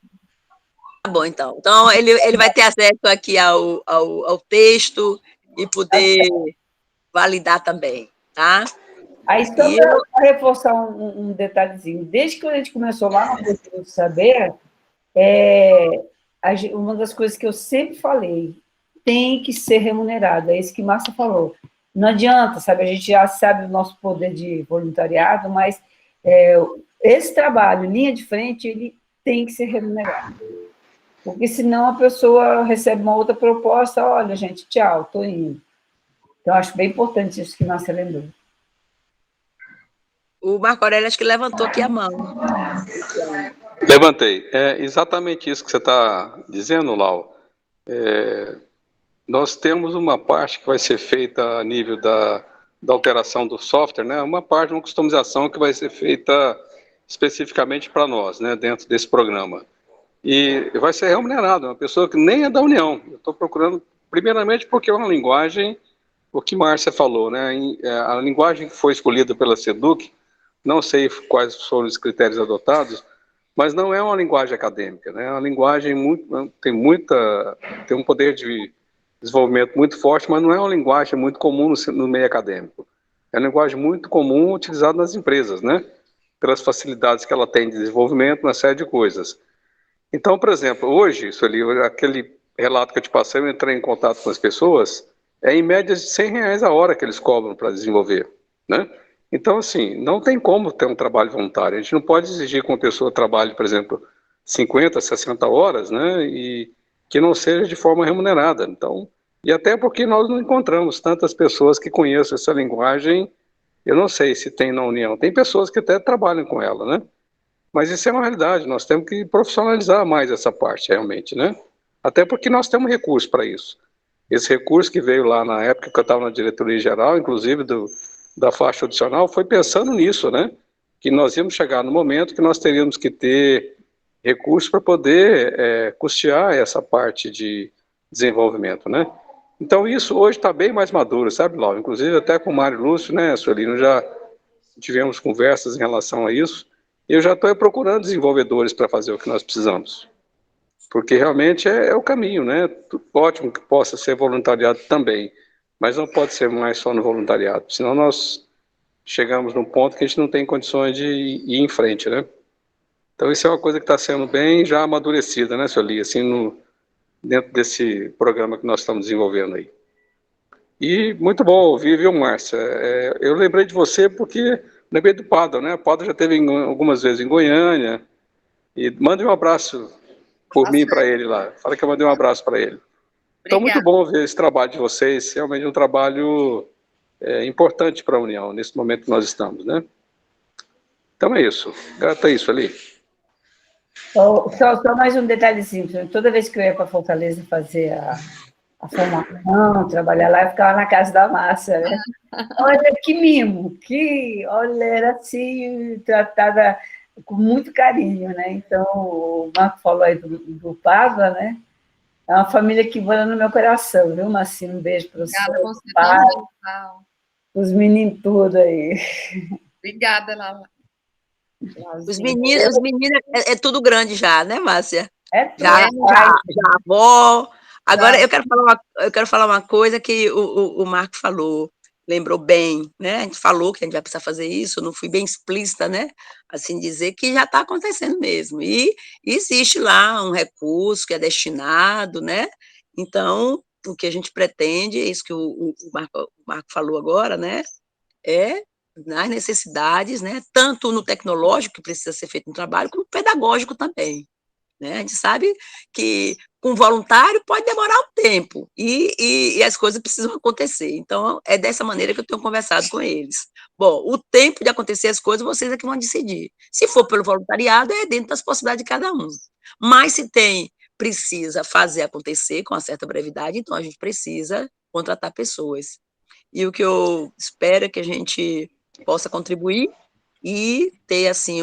S1: Tá bom, então. Então ele vai ter acesso aqui ao texto e poder validar também, tá?
S3: Aí, só
S1: E
S3: para reforçar um detalhezinho, desde que a gente começou lá no Pesquisa do Saber, uma das coisas que eu sempre falei, tem que ser remunerado, é isso que Márcia falou. Não adianta, sabe, a gente já sabe o nosso poder de voluntariado, mas esse trabalho, linha de frente, ele tem que ser remunerado. Porque senão a pessoa recebe uma outra proposta, olha, gente, tchau, estou indo. Então, acho bem importante isso que Márcia lembrou.
S1: O Marco Aurélio acho que levantou aqui a mão.
S6: Levantei. É exatamente isso que você está dizendo, Lau. Nós temos uma parte que vai ser feita a nível da alteração do software, né? Uma parte, uma customização que vai ser feita especificamente para nós, né? Dentro desse programa. E vai ser remunerado, uma pessoa que nem é da União. Eu estou procurando, primeiramente, porque é uma linguagem, o que Márcia falou, né? A linguagem que foi escolhida pela SEDUC, não sei quais foram os critérios adotados, mas não é uma linguagem acadêmica, né? É uma linguagem tem um poder de desenvolvimento muito forte, mas não é uma linguagem muito comum no meio acadêmico. É uma linguagem muito comum utilizada nas empresas, né? Pelas facilidades que ela tem de desenvolvimento, uma série de coisas. Então, por exemplo, hoje, Sueli, aquele relato que eu te passei, eu entrei em contato com as pessoas, em média de R$100 a hora que eles cobram para desenvolver, né? Então, assim, não tem como ter um trabalho voluntário. A gente não pode exigir que uma pessoa trabalhe, por exemplo, 50, 60 horas, né? E que não seja de forma remunerada. Então, e até porque nós não encontramos tantas pessoas que conheçam essa linguagem, eu não sei se tem na União. Tem pessoas que até trabalham com ela, né? Mas isso é uma realidade, nós temos que profissionalizar mais essa parte, realmente, né? Até porque nós temos recursos para isso. Esse recurso que veio lá na época que eu estava na diretoria geral, inclusive da faixa adicional, foi pensando nisso, né? Que nós íamos chegar no momento que nós teríamos que ter recursos para poder custear essa parte de desenvolvimento, né? Então isso hoje está bem mais maduro, sabe, Lau? Inclusive até com o Mário Lúcio, né, Suelino, já tivemos conversas em relação a isso. Eu já estou procurando desenvolvedores para fazer o que nós precisamos, porque realmente é o caminho, né? Ótimo que possa ser voluntariado também, mas não pode ser mais só no voluntariado, senão nós chegamos num ponto que a gente não tem condições de ir em frente, né? Então isso é uma coisa que está sendo bem já amadurecida, né, Sueli, assim, dentro desse programa que nós estamos desenvolvendo aí. E muito bom ouvir, viu, Márcia? Eu lembrei de você porque lembrei do Pada, né? O Pada já esteve algumas vezes em Goiânia. E mande um abraço por mim para ele lá. Fala que eu mandei um abraço para ele. Então, muito bom ver esse trabalho de vocês. Realmente um trabalho importante para a União, nesse momento que nós estamos, né? Então é isso. Grata isso ali.
S3: Só mais um detalhezinho. Toda vez que eu ia para Fortaleza fazer a formação, trabalhar lá, eu ficava na casa da Márcia, né? Olha que mimo, olha, era assim, tratada com muito carinho, né? Então, o Marco falou aí do Pádua, né? É uma família que mora no meu coração, viu, Marcinho? Um beijo para os pais, os meninos tudo aí.
S2: Obrigada, Lala.
S1: Os meninos é tudo grande já, né, Márcia?
S3: Tudo.
S1: Já avó. Agora, eu quero falar uma coisa que o Marco falou, lembrou bem, né? A gente falou que a gente vai precisar fazer isso, não fui bem explícita, né? Assim, dizer que já está acontecendo mesmo. E existe lá um recurso que é destinado, né? Então, o que a gente pretende, é isso que o Marco falou agora, né? Nas necessidades, né? Tanto no tecnológico, que precisa ser feito um trabalho, como no pedagógico também. Né? A gente sabe que com voluntário pode demorar um tempo e as coisas precisam acontecer. Então, é dessa maneira que eu tenho conversado com eles. Bom, o tempo de acontecer as coisas, vocês é que vão decidir. Se for pelo voluntariado, é dentro das possibilidades de cada um. Mas se precisa fazer acontecer com uma certa brevidade, então a gente precisa contratar pessoas. E o que eu espero é que a gente possa contribuir e ter, assim,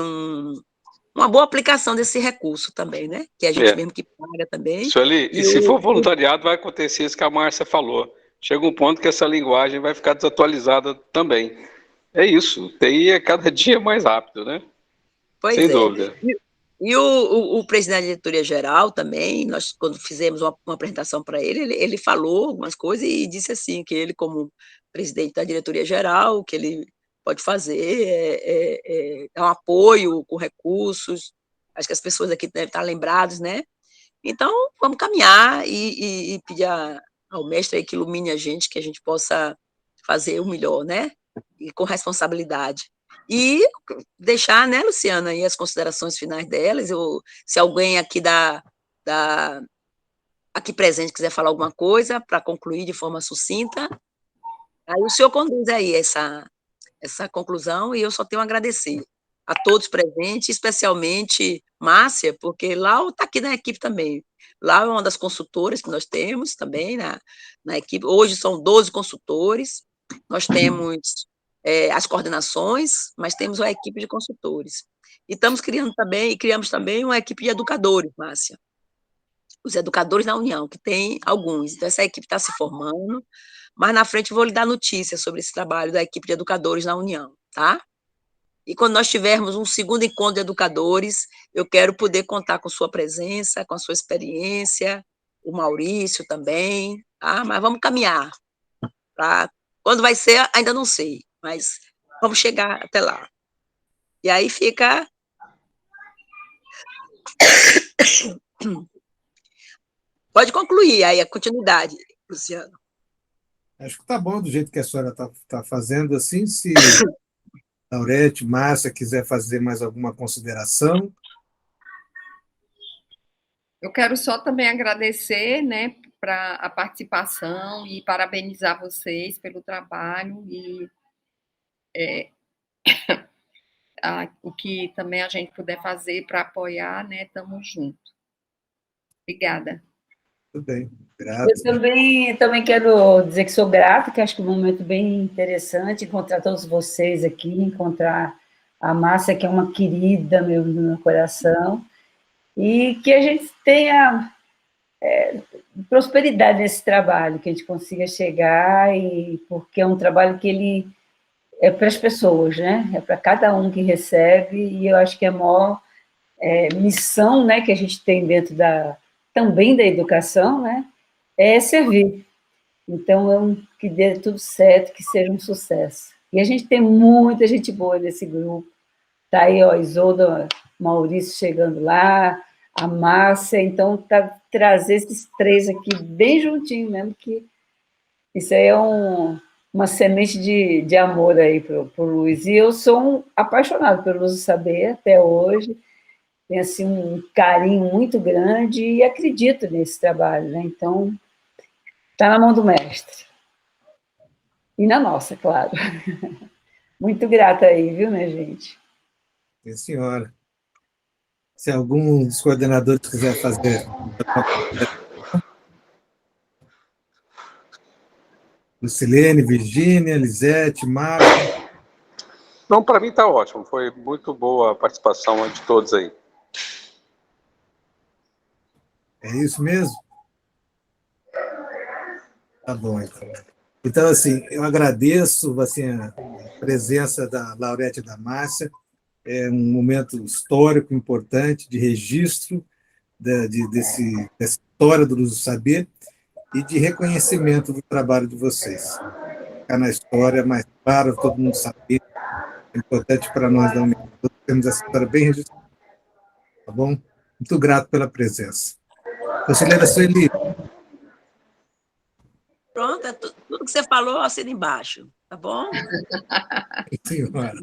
S1: uma boa aplicação desse recurso também, né? Que a gente mesmo que paga também.
S6: Sueli, e se for voluntariado, vai acontecer isso que a Márcia falou. Chega um ponto que essa linguagem vai ficar desatualizada também. É isso, TI é cada dia mais rápido, né?
S1: Pois
S6: sem dúvida.
S1: E o presidente da diretoria geral também, nós quando fizemos uma apresentação para ele falou algumas coisas e disse assim, que ele como presidente da diretoria geral, que ele pode fazer é um apoio com recursos, acho que as pessoas aqui devem estar lembradas, né? Então, vamos caminhar e pedir ao mestre aí que ilumine a gente, que a gente possa fazer o melhor, né? E com responsabilidade. E deixar, né, Luciana, aí as considerações finais delas, se alguém aqui aqui presente quiser falar alguma coisa, para concluir de forma sucinta, aí o senhor conduz aí essa conclusão, e eu só tenho a agradecer a todos presentes, especialmente Márcia, porque Lau está aqui na equipe também. Lau é uma das consultoras que nós temos também na equipe. Hoje são 12 consultores, nós temos as coordenações, mas temos uma equipe de consultores. E estamos criamos também uma equipe de educadores, Márcia. Os educadores da União, que tem alguns. Então, essa equipe está se formando, mas na frente eu vou lhe dar notícias sobre esse trabalho da equipe de educadores na União, tá? E quando nós tivermos um segundo encontro de educadores, eu quero poder contar com sua presença, com a sua experiência, o Maurício também, tá? Mas vamos caminhar. Tá? Quando vai ser, ainda não sei, mas vamos chegar até lá. E aí fica... Pode concluir aí a continuidade, Luciano.
S5: Acho que está bom do jeito que a senhora está fazendo assim. Se Laurete, Márcia quiser fazer mais alguma consideração.
S2: Eu quero só também agradecer, né, para a participação e parabenizar vocês pelo trabalho e o que também a gente puder fazer para apoiar, né, estamos juntos. Obrigada.
S5: Tudo bem, grato.
S3: Eu também quero dizer que sou grata, que acho que é um momento bem interessante encontrar todos vocês aqui, encontrar a Márcia, que é uma querida no meu coração, e que a gente tenha prosperidade nesse trabalho, que a gente consiga chegar, porque é um trabalho que ele é para as pessoas, né? É para cada um que recebe, e eu acho que a maior missão, né, que a gente tem dentro também da educação, né, é servir. Então, que dê tudo certo, que seja um sucesso. E a gente tem muita gente boa nesse grupo. Está aí, ó, Isolda, Maurício chegando lá, a Márcia, então, trazer esses três aqui bem juntinho mesmo, que isso aí é uma semente de amor aí para o Luiz. E eu sou apaixonado pelo Luz do Saber até hoje, tenho assim, um carinho muito grande e acredito nesse trabalho, né? Então, está na mão do mestre. E na nossa, claro. Muito grata aí, viu, minha gente?
S5: Sim, senhora. Se algum dos coordenadores quiser fazer... Lucilene, Virgínia, Lisete, Márcia.
S6: Não, para mim está ótimo. Foi muito boa a participação de todos aí.
S5: É isso mesmo? Tá bom, então. Então, assim, eu agradeço assim, a presença da Laurete e da Márcia. É um momento histórico importante de registro dessa história do Luz do Saber e de reconhecimento do trabalho de vocês. Ficar na história mais claro, todo mundo saber. É importante para nós da União. Temos essa história bem registrada. Tá bom? Muito grato pela presença. Conselheira Sueli.
S1: Pronto, tudo que você falou, assina embaixo, tá bom?
S5: Senhora.